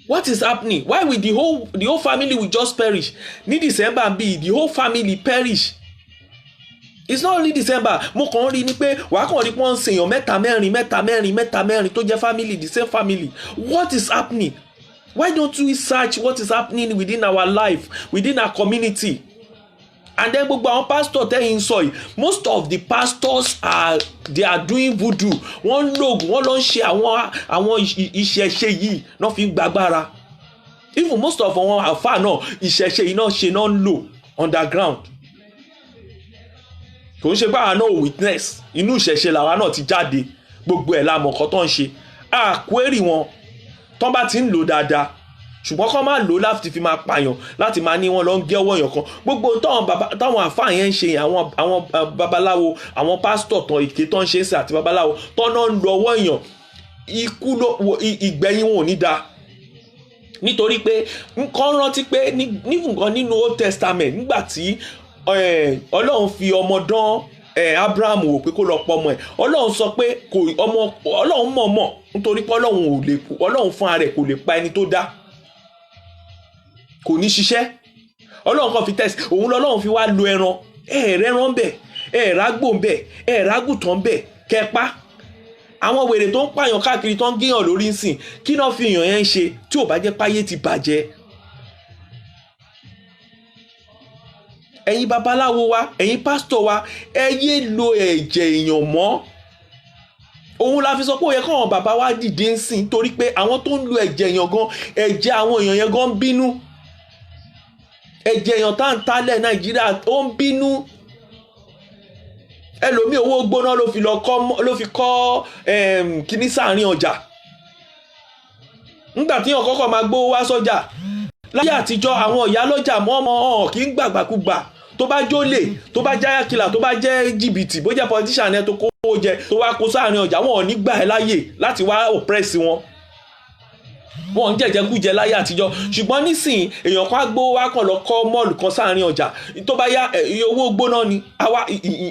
What is happening? Why will the whole family will just perish? Ní December bí the whole family perish. It's not only December. Mo kàn rí ni pé wàá kàn rí pé wọ́n ń ṣèyàn mẹ́ta mẹ́rin tó jẹ́ family, the same family. What is happening? Why don't we search what is happening within our life, within our community? And then gbogbo àwọn pastor tẹ́yìn sọ yìí, most of the pastors they are doing voodoo. Wọ́n lògùn, wọ́n lọ ń ṣe àwọn ìṣẹ̀ṣe yìí náà fi ń gbàgbára. Even most of àwọn àfáà náà ìṣẹ̀ṣe yìí náà ṣe náà ń lò underground. Kò ń ṣe báwa náà witness, inú ìṣẹ̀ṣe làwa náà ti jáde, gbogbo ẹ̀ la mọ̀ nǹkan tó ń ṣe. Query wọn, tán bá ti ń lò dáadáa, ṣùgbọ́n kọ́ máa lò láti fi máa pààyàn láti máa ní wọn lọ ń gé ọwọ́ èèyàn kan. Gbogbo táwọn àfáà yẹn ń ṣe àwọn babaláwo, àwọn pásítọ̀ tán èké tán ń ṣe é sí àti babaláwo tọ́nà ń lo ọwọ́ èèyàn, ikú ìgbẹ̀yìn wọn ò ní da. Nítorí pé nǹkan rántí pé nǹkan nínú Old Testament nígbà tí Ọlọ́run fi ọmọ dán Abraham wò pé kó lọ pọ̀ ọmọ ẹ̀, Ọlọ́run sọ pé Ọlọ́run mọ̀ọ́mọ̀ nítorí pé Ọlọ́run fún ara ẹ̀ kò lè pa ẹni tó dá, kò ní ṣiṣẹ́. Ọlọ́run kan fi test òun lọ́lọ́run fi wá lo ẹran, ẹ̀ẹ̀rẹ̀ran bẹ̀, ẹ̀ẹ̀rágbò bẹ̀, ẹ̀ẹ̀rágùtàn bẹ̀ kẹpa. Àwọn wèrè tó ń pààyàn káàkiri tó ń gíyàn lórí ń sìn, kí náà fi èèyàn yẹn ṣe tí ò bá jẹ́ páyé ti bàjẹ́. Ẹ̀yin babaláwo wa, ẹ̀yin pásítọ̀ wa, ẹ yé lo ẹ̀jẹ̀ èèyàn mọ́. Òun la fi sọ pé ó yẹ káwọn bàbá wa dìde ń sìn, torí pé àwọn tó ń lo ẹ̀jẹ̀ èèyàn gan, ẹ̀jẹ̀ àwọn èèyàn yẹn gan ń bínú. Ẹ̀jẹ̀ èèyàn tá ń talẹ̀ Nàìjíríà ó ń bínú. Ẹlòmíì owó gbóná ló fi kọ́ kíní sáàrin ọjà. Nígbà tí èèyàn kọ́kọ́ máa gbówó wá sọ́jà láyé àtijọ́, àwọn ìyá lọ́jà mọ́ kì í gbàgbàkúgbà. Tó bá jólè, tó bá jáyà kìlà, tó bá jẹ́ jìbìtì, bó jẹ́ politician ẹ tó kówó jẹ tó wá kó sáàrin ọjà, wọn ò ní gbà ẹ́ láyè láti wá oppress wọn. Wọn ń jẹjẹkújẹ láyé àtijọ́. Ṣùgbọ́n nísìnyí èèyàn kan á gbówó wá kàn lọ kọ́ mọ́ọ̀lù kan sáàrin ọjà, tó bá yá owó gbóná ni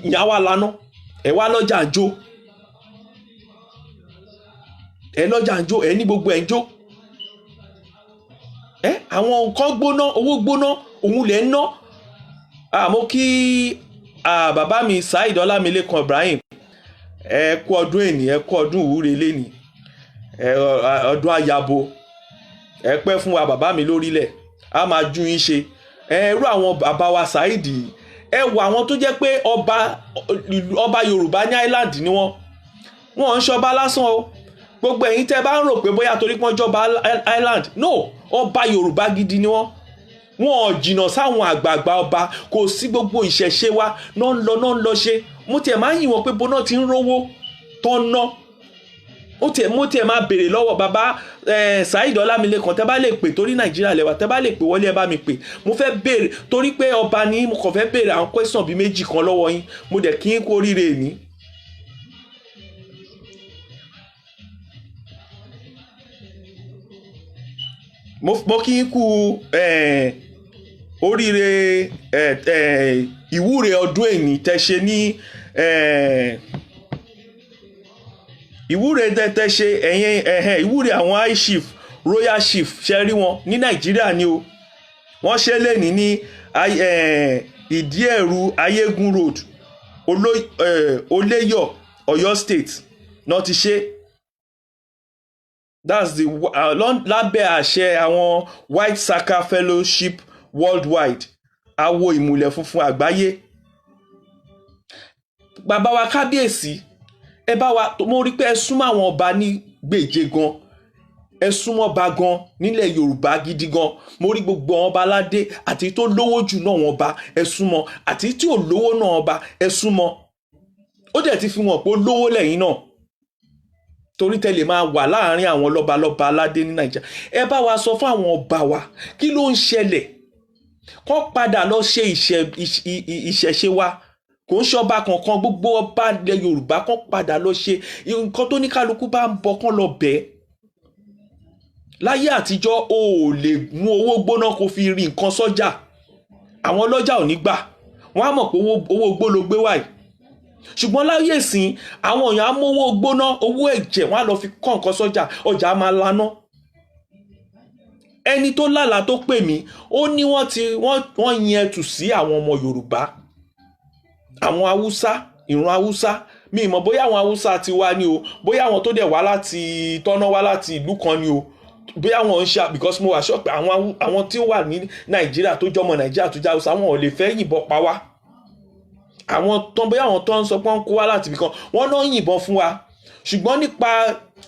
ìyá wa lana, ẹ wá lọ́jà ń jó, ẹ lọ́jà ń jó, ẹ ní gbogbo ẹ̀ ń jó. Àwọn nǹkan gbóná, owó gbóná, òun lẹ̀ ń ná. Àmọ́ kí bàbá mi Saheed Ọlámilékan Ibrahim, ẹ kú ọdún èní, ẹ kú ọdún ìwúre léni, ọdún àyàbò, ẹ pẹ́ fún wa bàbá mi lórílẹ̀, a máa ju yín ṣe. Irú àwọn bàbá wa Saheed, ẹ wo àwọn tó jẹ́ pé ọba Yorùbá ní Island ni wọ́n ń ṣọba lásán o. Gbogbo ẹ̀yin tẹ́ bá ń rò pé bóyá torí pọ́n jọba Island, no, ọba Yorùbá gidi ni wọ́n ò jìnnà sáwọn àgbààgbà ọba. Kò sí gbogbo ìṣẹ̀ṣe wa náà ń lọ ṣe. Mo tiẹ̀ máa ń yìn wọ́n pé bóná ti ń rówó tó ń ná. Mo tiẹ̀ máa béèrè lọ́wọ́ bàbá Saheed Ọlámilékan, tẹ́ bá lè pè, torí Nàìjíríà lẹ́wà, tẹ́ bá lè pè wọlé ẹ bá mi pè. Mo fẹ́ béèrè torí pé ọba ni mo kàn fẹ́ béèrè àwọn question bíi méjì kan lọ́wọ́ yín. Mo dẹ̀ kí n kú oríire ní. Mo kí n kú oríire ìwúre ọdún èní tẹ́ ṣe ní ìwúre tẹ́ ṣe ìwúre àwọn high chief, royal chief, ṣe rí wọn ní Nàìjíríà ni o. Wọ́n ṣe lẹ́ni ní Ìdí-Ẹ̀rù Ayégún road, Oléyọ̀, Ọ̀yọ́ state náà ti ṣe. That's the lábẹ́ àṣẹ àwọn White Saka Fellowship Worldwide, awo ìmùlẹ̀ funfun àgbáyé. Bàbá wa kábíyèsí, ẹ bá wa, mo rí pé ẹ súnmọ́ àwọn ọba ní gbèje gan, ẹ súnmọ́ ọba gan nílẹ̀ Yorùbá gidi gan. Mo rí gbogbo àwọn ọba aládé, àti tó lówó jù náà wọn ọba ẹ súnmọ́, àti tí ò lówó náà ọba ẹ súnmọ́. Ó dẹ̀ ti fi wọn pé ó lówó lẹ́yìn náà, torí tẹ́lẹ̀ máa wà láàárín àwọn lọ́balọ́ba aládé ní Nàìjíríà. Ẹ bá wa sọ fún àwọn ọba wa kí ló ń ṣẹlẹ̀, kó padà lọ ṣe ìṣẹ̀ṣe wa. Kò ń ṣọba kankan, gbogbo ọba ilẹ̀ Yorùbá kó padà lọ ṣe nǹkan tó ní kálukú bá ń bọ kán lọ bẹ́ẹ̀. Láyé àtijọ́ o ò lè mú owó gbóná kó fi rí nǹkan sọ́jà, àwọn ọlọ́jà ò ní gbà, wọ́n á mọ̀ pé owó gbó ló gbé wáyé. Ṣùgbọ́n láyé ìsìn àwọn èèyàn á mú owó gbóná, owó ẹ̀jẹ̀, wọ́n á lọ fi kọ́ nǹkan sọ́jà, ọjà á máa laná. Ẹni tó lálàá tó pè mí, ó ní wọ́n yin ẹtù sí àwọn ọmọ Yorùbá, àwọn Haúsá, ìran Haúsá. Mi mọ̀ bóyá àwọn Haúsá ti wá ní o, bóyá àwọn tó dẹ̀ wá láti tọ́nà wá láti ìlú kan ní o, bóyá wọn ń ṣe, because mo wà sọ pé àwọn tí ó wà ní Nàìjíríà tó jọmọ Nàìjíríà tó jẹ́ Haúsá, wọn ò lè fẹ́ yìnbọn pa wá. Bóyá àwọn tó ń sọ pé wọ́n kó wá láti ibì kan, wọ́n náà yìnbọn fún wa. Ṣùgbọ́n nípa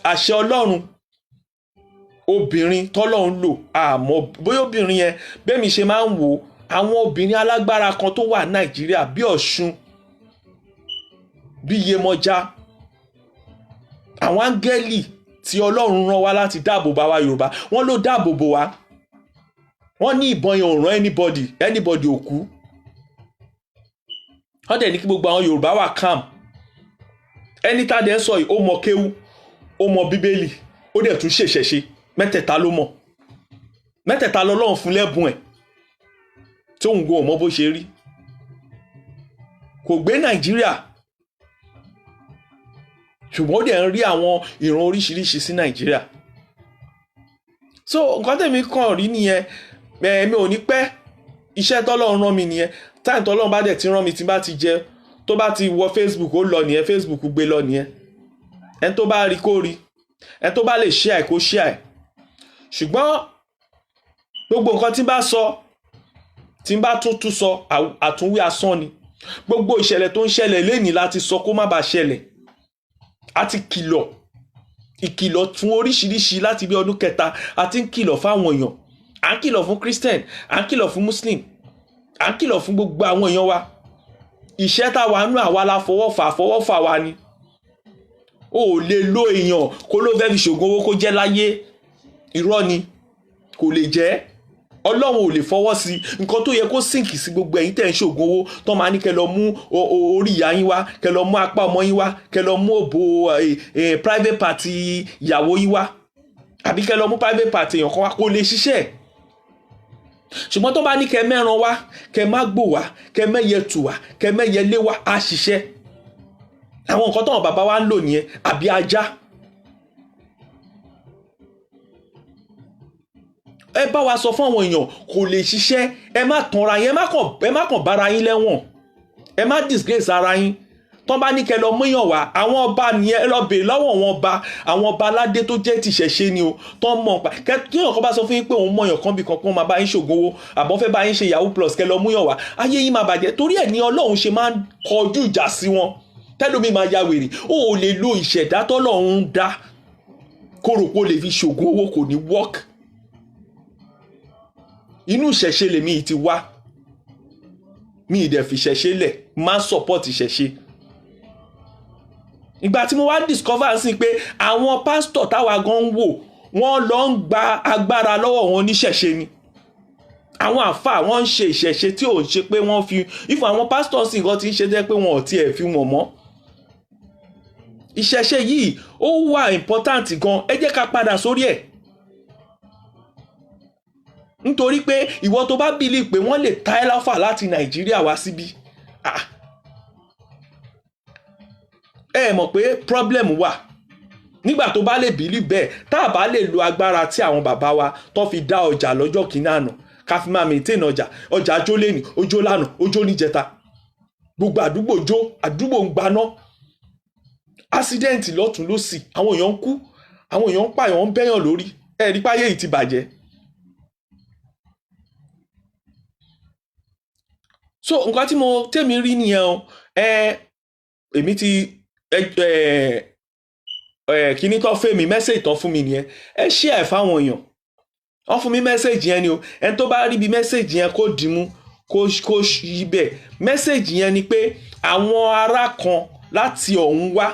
àṣẹ Ọlọ́run, obìnrin tọ́lọ́run lò, àmọ́ bóyá obìnrin yẹn bẹ́mi ṣe máa ń wò, àwọn obìnrin alágbára kan tó wà Nàìjíríà bí Ọ̀ṣun, bí Yemọja, àwọn áńgẹ́lì tí Ọlọ́run rán wá láti dáàbò bá wa Yorùbá, wọ́n ló dáàbò bò wá. wọ́n ní ìbọn yẹn ò rán anybody ò kú. wọ́n dẹ̀ ní kí gbogbo àwọn Yorùbá wà calm. ẹni tá a dẹ̀ ń sọ yìí ó mọ kéwú, ó mọ bíbélì, ó dẹ̀ tún ṣèṣẹ̀ṣe. mẹ́tẹ̀ẹ̀ta ló mọ̀, mẹ́tẹ̀ẹ̀ta lọ́lọ́run fún lẹ́bùn ẹ̀ tí òun go mọ bó ṣe rí. kò gbé Nàìjíríà ṣùgbọ́n ó dẹ̀ ń rí àwọn ìran oríṣiríṣi sí Nàìjíríà. so nǹkan tèmi kàn rí nìyẹn. mi ò ní pẹ́, iṣẹ́ tọ́lọ́run rán mi nìyẹn. táìmù tọ́lọ́run bá dẹ̀ ti rán mi tí bá ti jẹ, tó bá ti wọ Facebook ó lọ nìyẹn, Facebook gbé lọ nìyẹn. ẹni tó bá rí kó rí, ẹni tó bá lè share kó share. ṣùgbọ́n gbogbo nǹkan tí n bá sọ, tí n bá tún sọ, àtúnwí asán ni. gbogbo ìṣẹ̀lẹ̀ tó ń ṣẹlẹ̀ lénìí láti sọ kó má bàa ṣẹlẹ̀. a ti ìkìlọ̀ fún oríṣiríṣi láti bí ọdún kẹta. a ti ń kìlọ̀ fáwọn èèyàn. à ń kìlọ̀ fún Christian, à ń kìlọ̀ fún Muslim, à ń kìlọ̀ fún gbogbo àwọn èèyàn wa. iṣẹ́ táwa nú àwa la fọwọ́fà wa ni. o ò lè lo èèyàn kó ló fẹ́ fi ṣògùn owó kó jẹ́ láyé. irọ́ ni, kò lè jẹ́. Ọlọ́run ò lè fọwọ́ sí nǹkan tó yẹ kó sínkì sí gbogbo ẹ̀yin tẹ́ ń ṣògùn owó tó máa ní kẹ́ lọ mú orí ìyá yín wá, kẹ́ lọ mú apá ọmọ yín wá, kẹ́ lọ mú òbò private party ìyàwó yín wá, àbí kẹ́ lọ mú private party èèyàn kan wá, kó lè ṣiṣẹ́. ṣùgbọ́n tó bá ní kẹ́ mẹ́ran wá, kẹ́ má gbò wá, kẹ́ mẹ́yẹ tù wá, kẹ́ mẹ́yẹ lé wá, á ṣiṣẹ́. àwọn nǹkan táwọn bàbá wa ń lò nìyẹn. àbí ajá. ẹ bá wa sọ fún àwọn èèyàn kò lè ṣiṣẹ́. ẹ má tanra yín, ẹ má kàn bára yín lẹ́wọ̀n, ẹ má disgrace ara yín. tọ́ bá ní kẹ́ lọ múyàn wá, àwọn ọba nìyẹn, ẹ lọ bèèrè lọ́wọ́ àwọn ọba aládé tó jẹ́ tìṣẹ̀ṣe ni o, tọ́ mọ̀ pa. kí èèyàn kan bá sọ fún yín pé òun mọ̀yàn kan bí kankan máa bá yín ṣògùn owó, àbọ̀ fẹ́ bá yín ṣe yahoo plus, kẹ́ lọ múyàn wá, ayé yín máa bàjẹ́. torí ẹ̀ ní Ọlọ́run ṣe máa ń kọjú ìjà sí wọn. tẹ́lómi máa ya wèrè. ó lè lo ìṣẹ̀dá tọ́lọ́run dá kóró lè fi ṣògùn owó, kò ní work. inú ìṣẹ̀ṣe lèmi yìí ti wá. mi ì dẹ̀ fi ìṣẹ̀ṣe lẹ̀, máa support ìṣẹ̀ṣe. ìgbà tí mo wá discover sí pé àwọn pásítọ̀ táwa gan ń wò, wọ́n lọ ń gba agbára lọ́wọ́ wọn oníṣẹ̀ṣe ni. àwọn àfáà wọ́n ń ṣe ìṣẹ̀ṣe tí ò ń ṣe pé wọ́n fi ìfọ̀ àwọn pásítọ̀ sì nǹkan tí ń ṣe jẹ́ pé wọn ò tiẹ̀ fi wọ̀n mọ́. ìṣẹ̀ṣe yìí ó wà important gan. ẹ jẹ́ ká padà sórí ẹ̀. nítorí pé ìwọ tó bá believe pé wọ́n lè ta ẹ́ láfà láti Nàìjíríà wá síbí, ẹ mọ̀ pé problem wà. nígbà tó bá lè believe bẹ́ẹ̀, tá a bá lè lo agbára tí àwọn bàbá wa tó fi dá ọjà lọ́jọ́ kìíní àná, ká fi máa maintain ọjà jó lẹ́nìí, ojó lánàá, ojó níjẹta, gbogbo àdúgbò jó, àdúgbò ń gbaná, accident lọ́tún lósì, àwọn èèyàn ń kú, àwọn èèyàn ń pààyàn, ń bẹ́yàn lórí. ẹ rí páyé yìí ti bàjẹ́. so nǹkan tí tèmi rí nìyẹn o. èmi ti kíní tó fẹ́ mi, mẹ́sẹ̀jì tán fún mi nìyẹn. ẹ share fáwọn èèyàn. wọ́n fún mi mẹ́sẹ̀jì yẹn ni o. ẹni tó bá rí bí mẹ́sẹ̀jì yẹn kó dìímú, kó yí bẹ́ẹ̀. mẹ́sẹ̀jì yẹn ni pé àwọn ará kan láti ọ̀hún wá,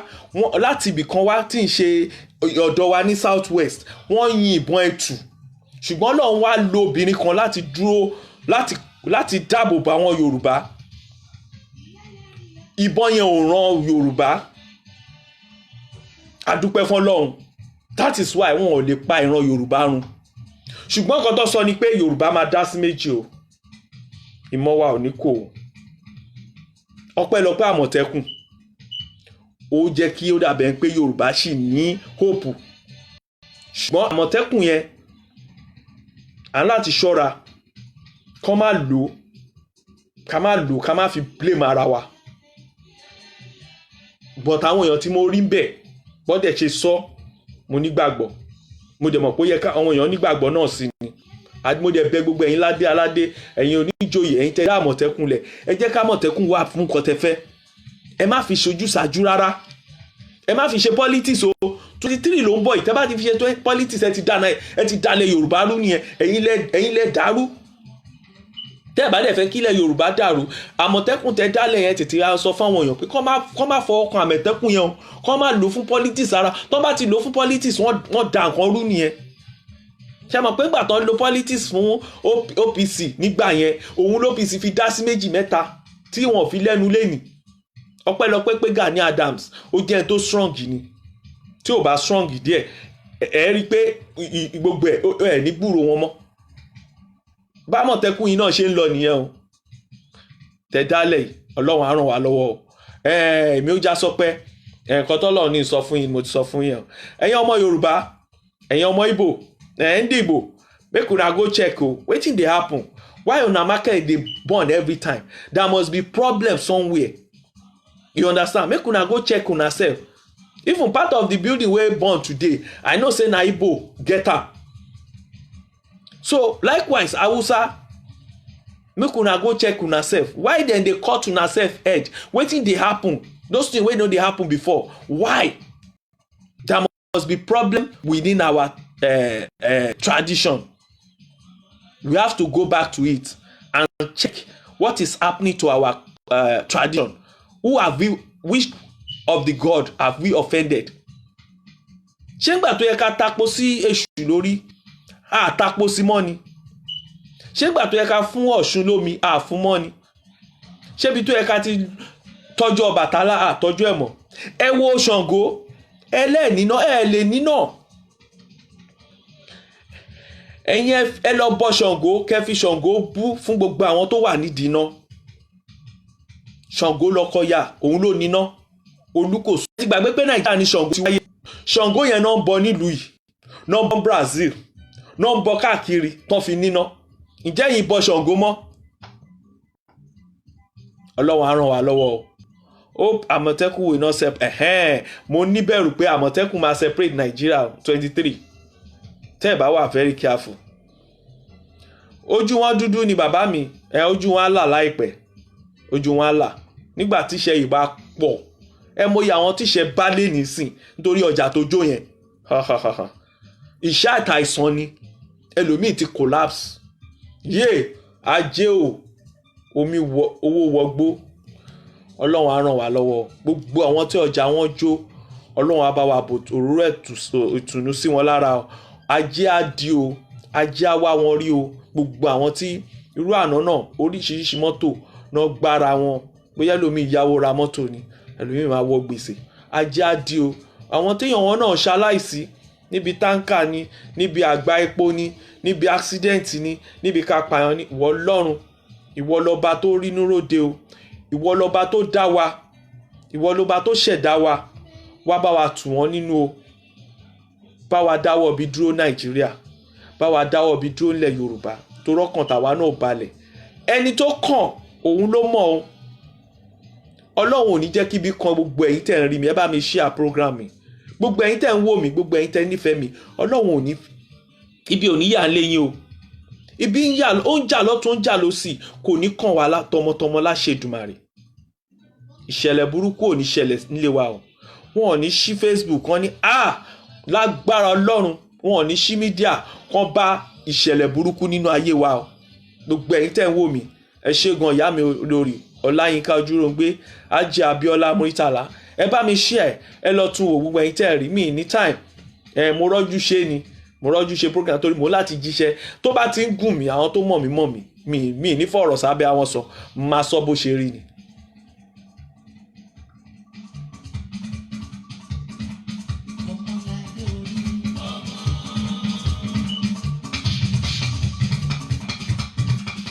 láti ibì kan wá tí ń ṣe ọ̀dọ̀ wa ní South West, wọ́n yin ìbọn ẹ̀tù. ṣùgbọ́n Ọlọ́run wá lo obìnrin kan láti dúró láti dáàbò bo àwọn Yorùbá. ìbọn yẹn ò ràn Yorùbá. a dúpẹ́ fún Ọlọ́run. that is why wọn ò lè pa ìran Yorùbá run. ṣùgbọ́n kan tó sọ ni pé Yorùbá máa dá sí méjì o. ìmọ̀ wa ò ní kó o. ọpẹ́lọpẹ́ Àmọ̀tẹ́kùn ó jẹ́ kí ó dàbẹ̀ pé Yorùbá sì ní hope. ṣùgbọ́n Àmọ̀tẹ́kùn yẹn à ń láti ṣọ́ra ká má lò ká má fi blame ara wa. but àwọn èèyàn tí mo rí ń bẹ̀ bọ́dẹ̀ ṣe sọ, mo nígbàgbọ́, mo dẹ̀ mọ̀ pé ó yẹ ká àwọn èèyàn nígbàgbọ́ náà sí ni. mo dẹ̀ bẹ̀ gbogbo ẹ̀yin ládé aládé, ẹ̀yin oníjòyè, ẹ̀yin tẹ́ dá Àmọ̀tẹ́kùn lẹ̀, ẹ jẹ́ ká Àmọ̀tẹ́kùn wà fún nǹkan tẹ́ fẹ́. ẹ má fi ṣojú ṣáájú rárá. ẹ má fi ṣe politics o. 23 ló ń bọ̀, ìtẹ́ bá ti fi ṣe politics, ẹ ti dalẹ̀ Yorùbá rú nìyẹn. ẹ̀yin lẹ dàrú. tẹ́ ẹ bá dẹ̀ fẹ́ kílẹ̀ Yorùbá dàrú, Àmọ̀tẹ́kùn tẹ́ dálẹ̀ yẹn tètè sọ fáwọn èèyàn pé kọ́ má fọwọ́ kan Àmọ̀tẹ́kùn yẹn o, kọ́ má lò fún politics ara. tọ́ bá ti lò fún politics, wọ́n da nǹkan rú nìyẹn. ṣé mọ̀ pé ìgbà tó ń lo politics fún OPC nígbà yẹn òun l'OPC fi dá sí méjì mẹ́ta tí wọ́n fi lẹ́nu lẹ́nìí ọpẹ́lọpẹ́ pé Gani Adams ó jẹ́ ẹni tó strong ni tí ò bá strong díẹ̀ ẹ rí i pé gbogbo ẹ̀ ní gbúrò wọn mọ́ bá Àmọ̀tẹ́kùn yìí náà ṣe ń lọ nìyẹn o tẹ̀ dálẹ̀ yìí Ọlọ́run á ràn wá lọ́wọ́ o èmi ó já sọ pé nǹkan tọ́lọ́run ní sọ fún yín mo ti sọ fún yín ẹ̀yin ọmọ Yorùbá ẹ̀yin ọmọ Ìgbò ń dìbò make una go check o wetin dey happen why una market dey burn every time there must be problem somewhere you understand make una go check una sef even part of the building wey burn today I know say na Igbo get am so likewise Hausa make una go check una sef why dem dey cut una sef head wetin dey happen those things wey no dey happen before why there must be problem within our tradition we have to go back to it and check what is happening to our tradition who have we which of the God have we offended ṣé ńgbà tó yẹ ká tapo sí èṣù lórí a tapo sí mọ́ ni ṣé ńgbà tó yẹ ká fún Ọ̀ṣun lómi a fún mọ́ ni ṣébi tó yẹ ká ti tọ́jú Ọbàtálá a tọ́jú ẹ̀ mọ́ ẹ wo Ṣàngó ẹlẹ́ẹ̀níná ẹ lè níná ẹ̀yin ẹ lọ bọ Ṣàngó kẹ́ fi Ṣàngó bú fún gbogbo àwọn tó wà nídìí iná Ṣàngó lọ́kọ̀ọ́yà òun ló níná Olúkòso ti gbàgbé pé Nàìjíríà ní Ṣàngó ti wáyé Ṣàngó yẹn náà ń bọ nílùú yìí náà ń bọ Brazil náà ń bọ káàkiri tán fi níná ǹjẹ́ yìí bọ Ṣàngó mọ́ Ọlọ́run á ràn wá lọ́wọ́ o Àmọ̀tẹ́kùn will not separate mo níbẹ̀rù pé Àmọ̀tẹ́kùn máa separate Nàìjíríà 23 tẹ́ ẹ̀ bá wà very careful ojú wọn dúdú ni bàbá mi ojú wọn á là láìpẹ́ ojú wọn á là nígbà tíṣẹ́ yìí bá pọ̀ mọyì àwọn tíṣẹ́ bá lé nísìn nítorí ọjà tó jó yẹn ìṣá àtàìsàn ni ẹlòmíì ti collapse ajé o omi owó wọgbó Ọlọ́run á ràn wá lọ́wọ́ gbogbo àwọn tí ọjà wọn jó Ọlọ́run á bá wa bò òróró ìtùnú sí wọn lára ajé á di o ajé á wá wọn rí o gbogbo àwọn tí irú àná náà oríṣiríṣi mọ́tò náà gbára wọn bóyá ẹlòmíì ìyàwó ra mọ́tò ni ẹlòmíì máa wọ gbèsè ajé á di o àwọn téèyàn wọn náà ṣaláìsí níbi táǹkà ni níbi àgbá epo ni níbi accident ni níbi kápáyàn ni ìwọ Ọlọ́run ìwọ lọba tó rínú ròde o ìwọ lọba tó dá wa ìwọ lọba tó ṣẹ̀dá wa wá bá wa tù wọ́n nínú o bá wa dáwọ́ bí dúró Nàìjíríà bá wa dáwọ́ bí dúró nílẹ̀ Yorùbá tó rọ́kàn tàwa náà balẹ̀ ẹni tó kàn òun ló mọ̀ o Ọlọ́run ò ní jẹ́ kíbi kan gbogbo ẹ̀yin tẹ́ ń rí mi ẹ bá mi share program mi gbogbo ẹ̀yin tẹ́ ń wò mí gbogbo ẹ̀yin tẹ́ nífẹ̀ẹ́ mi Ọlọ́run ò ní ibi ò ní yà ń léyìn o ibi ń yà ó ń jà lọ́tún ń jà lósì kò ní kàn wá tọmọtọmọ láṣẹ Èdùmàrè ìṣẹ̀lẹ̀ burúkú ò ní ṣẹlẹ̀ nílé wa o wọn ò ní ṣí Facebook wọn ní lágbára Ọlọ́run wọn ò ní ṣí mídíà kan bá ìṣẹ̀lẹ̀ burúkú nínú ayé wa o gbogbo ẹ̀yin tẹ́ ń wò mí ẹ ṣé gan ìyá mi olórí Ọláyínká Ojúròǹgbé Ajé Abíọ́lá Muritàlá ẹ bá mi share ẹ lọ tún wò gbogbo ẹ̀yin tẹ́ rí mi ní time mo rọ́jú ṣe ni mo rọ́jú ṣe program torí mo láti jíṣẹ́ tó bá ti ń gùn mí àwọn tó mọ̀ mí mi ní fọ̀rọ̀ sábẹ́ àwọn sọ máa sọ bó ṣe rí ni.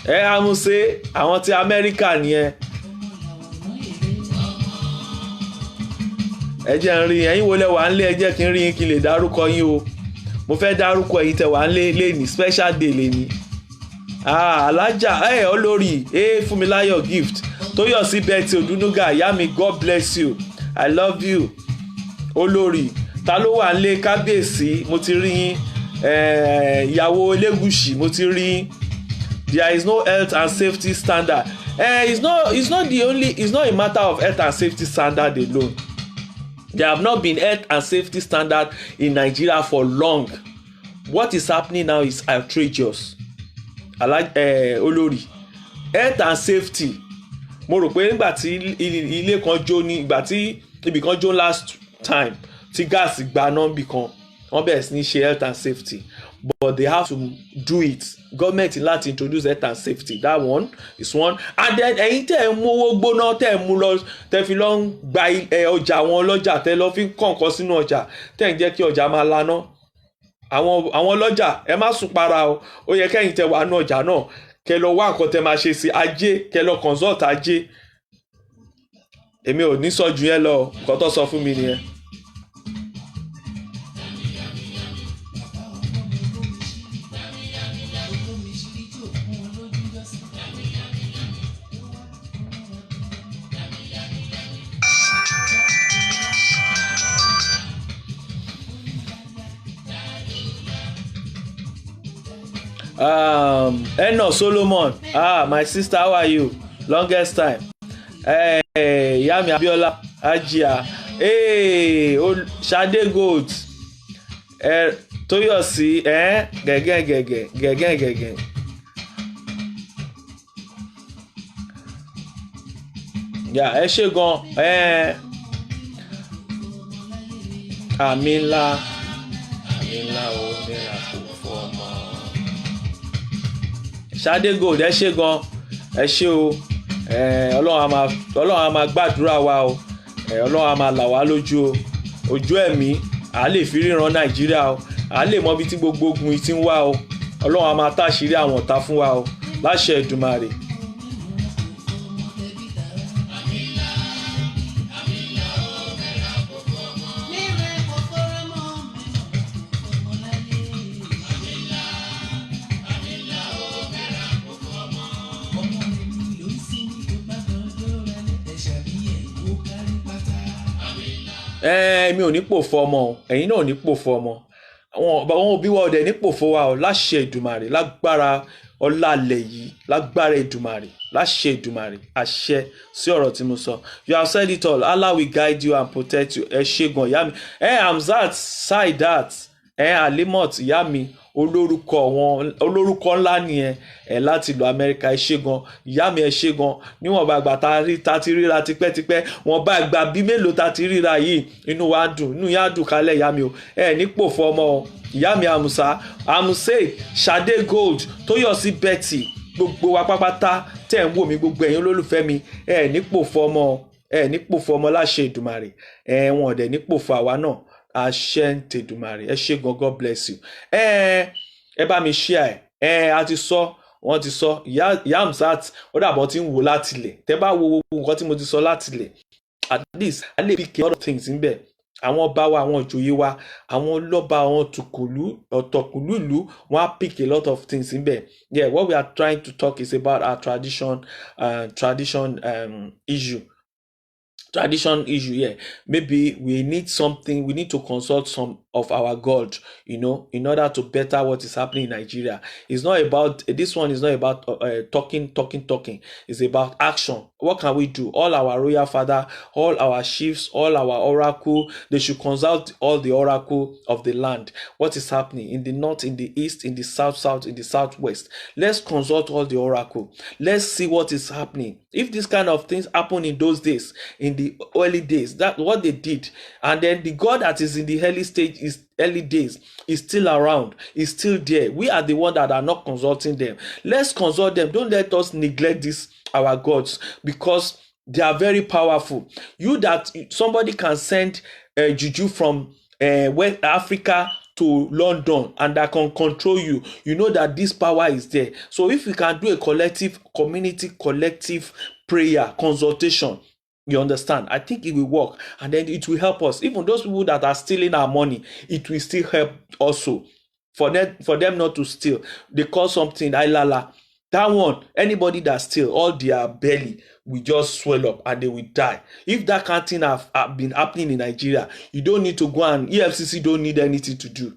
Amúṣe àwọn ti Amẹ́ríkà nìyẹn ẹ jẹ́ ń rí ẹ̀yin wo lẹ wà ń lé ẹ jẹ́ kí n rí yín kí n lè dárúkọ yín o mo fẹ́ dárúkọ ẹ̀yin tẹ́ wà ń lé ní special day lè ní alájà olórí Fúnmiláyọ̀ gift Tóyọ̀sí Betty Odúnúgà ìyá mi God bless you I love you olórí ta ló wà ń lé kábíyèsí mo ti rí yín ìyàwó Elégùṣì mo ti rí yín. There is no health and safety standard. It's not a matter of health and safety standard alone. There have not been health and safety standard in Nigeria for long. What is happening now is outrageous. Olórí health and safety. Mo rò pé nígbà tí ilé kan jó ní ìgbà tí ibì kan jó last time tí gáàsì gbaná níbì kan wọ́n bẹ̀rẹ̀ sí ní ṣe health and safety. but they have to do it. Government láti introduce health and safety, that one is one. And then ẹ̀yin tẹ́ ẹ̀ mú owó gbóná tẹ́ ẹ̀ mú lọ tẹ́ fi lọ ń gba ọjà wọn lọ́jà tẹ́ lọ fi ń kọ̀ǹkan sínú ọjà tẹ́ ń jẹ́ kí ọjà máa laná. Àwọn ọlọ́jà ẹ má sùn para o, ó yẹ kẹ́yìn tẹ́ wà ní ọjà náà kẹ́ lọ wá nǹkan tẹ́ máa ṣe sí ajé, kẹ́ lọ consult ajé. Èmi ò ní sọ ju yẹn lọ, nǹkan tó sọ fún mi nìyẹn. Eno Solomon, my sister, how are you? Longest time. Yami Abiola Ajia, Shade Gold, Toyosi, gẹ́gẹ́. Yeah, ẹ ṣé gan. Amila o nira kò fọmọ. Shade Gold, ẹ ṣé gan, ẹ ṣé o. Ọlọ́run á máa gbàdúrà wa o. Ọlọ́run á máa là wá lójú o. Ojú ẹ̀mí à lè fi ríran Nàìjíríà o. À lè mọ ibi tí gbogbo ogun yìí ti ń wá o. Ọlọ́run á máa táṣìírí àwọn ọ̀tá fún wa o. Láṣẹ Èdùmàrè. Mi ò ní pòfo ọmọ o, ẹ̀yin náà ò ní pòfo ọmọ. Àwọn òbí wa ọ̀dẹ̀ ní pòfo wa o, láṣẹ Èdùmàrè, lágbára ọlálẹ̀ yìí, lágbára Èdùmàrè, láṣẹ Èdùmàrè, àṣẹ sí ọ̀rọ̀ tí mo sọ. You have said it all. Allah will guide you and protect you. Ẹ ṣé gan ìyá mi. Hamzat Saidat, Alimot ìyá mi, olórúkọ ńlá nìyẹn láti ìlú Amẹ́ríkà. Ẹ ṣé gan ìyá mi, ẹ ṣé gan. Níwọ̀n bá gbà ta ti ríra tipẹ́tipẹ́, wọ́n bá gbà bí mélòó ta ti ríra yìí, inú wa dùn, inú yá dùn kálẹ̀ ìyá mi o. Ní pòfo ọmọ o ìyá mi. Amuse Shade Gold, Tóyọ̀sí Betty, gbogbo wa pápátá tẹ̀ ń wò mí, gbogbo ẹ̀yin olólùfẹ́ mi, ní pòfo ọmọ, ní pòfo ọmọ láṣẹ Èdùmàrè. Wọn ọ̀dẹ̀ ní pòfo àwa náà, àṣẹ ń tèdùmàrè. Ẹ ṣé gan, God bless you. Ẹ bá mi share a ti sọ, wọ́n ti sọ ìyá Hamzat ó dàbọ̀ tí ń wò láti ilẹ̀. Tẹ́ bá wo nǹkan tí mo ti sọ láti ilẹ̀, at least a lè pick a lot of things níbẹ̀. Àwọn ọba wa, àwọn ìjòyè wa, àwọn ọlọ́ba, àwọn ọ̀tọ̀kùlú ìlú, wọ́n á pick a lot of things níbẹ̀. Yeah, what we are trying to talk is about our tradition issue. Yeah. Maybe we need to consult some of our God, in order to better what is happening in Nigeria. It's not about, this one is not about talking. It's about action. What can we do? All our royal father, all our chiefs, all our oracle, they should consult all the oracle of the land. What is happening in the north, in the east, in the south, in the southwest? Let's consult all the oracle. Let's see what is happening. If this kind of things happen in those days, in the early days, that's what they did. And then the God that is in the early days is still around, is still there. We are the ones that are not consulting them. Let's consult them. Don't let us neglect this, our gods, because they are very powerful. Somebody can send juju from West Africa to London and that can control you. You know that this power is there. So if we can do a collective prayer consultation, you understand, I think it will work, and then it will help us. Even those people that are stealing our money, it will still help also for them not to steal. They call something ailala. That one, anybody that steal, all their belly will just swell up and they will die. If that kind of thing have been happening in Nigeria, you don't need to go, and EFCC don't need anything to do.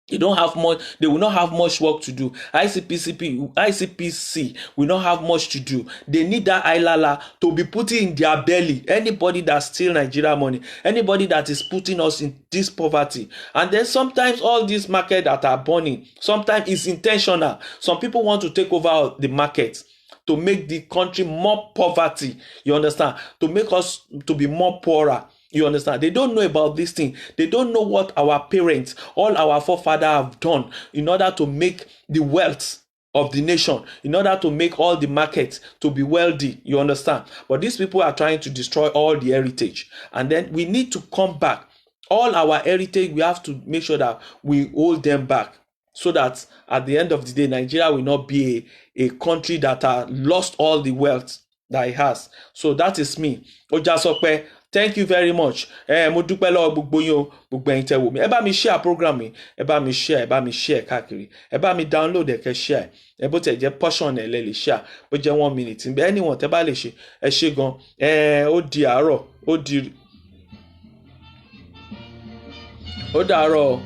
They don't have much. They will not have much work to do. ICPC will not have much to do. They need that ailala to be putting in their belly. Anybody that steal Nigeria money, anybody that is putting us in this poverty, and then sometimes all these markets that are burning, sometimes it's intentional. Some people want to take over the market to make the country more poverty. You understand? To make us to be more poorer. You understand? They don't know about this thing. They don't know what our parents, all our forefathers have done in order to make the wealth of the nation, in order to make all the markets to be wealthy. You understand? But these people are trying to destroy all the heritage. And then we need to come back. All our heritage, we have to make sure that we hold them back, so that at the end of the day, Nigeria will not be a country that lost all the wealth that it has. So that is me. Ojasope, thank you very much. Mo dúpẹ́ lọ́wọ́ gbogbo yín o, gbogbo ẹ̀yin tẹ́ wò mí. Ẹ bá mi share program mi, ẹ bá mi share káàkiri. Ẹ bá mi download ẹ kẹ́ share. Ẹ bó tẹ̀ jẹ́ portion ẹ lè share. Bó jẹ́ 1 minute. Ǹbẹ̀ anyone tẹ́ bá lè ṣe, ẹ ṣé gan. Ó di àárọ̀, ó dàárọ̀.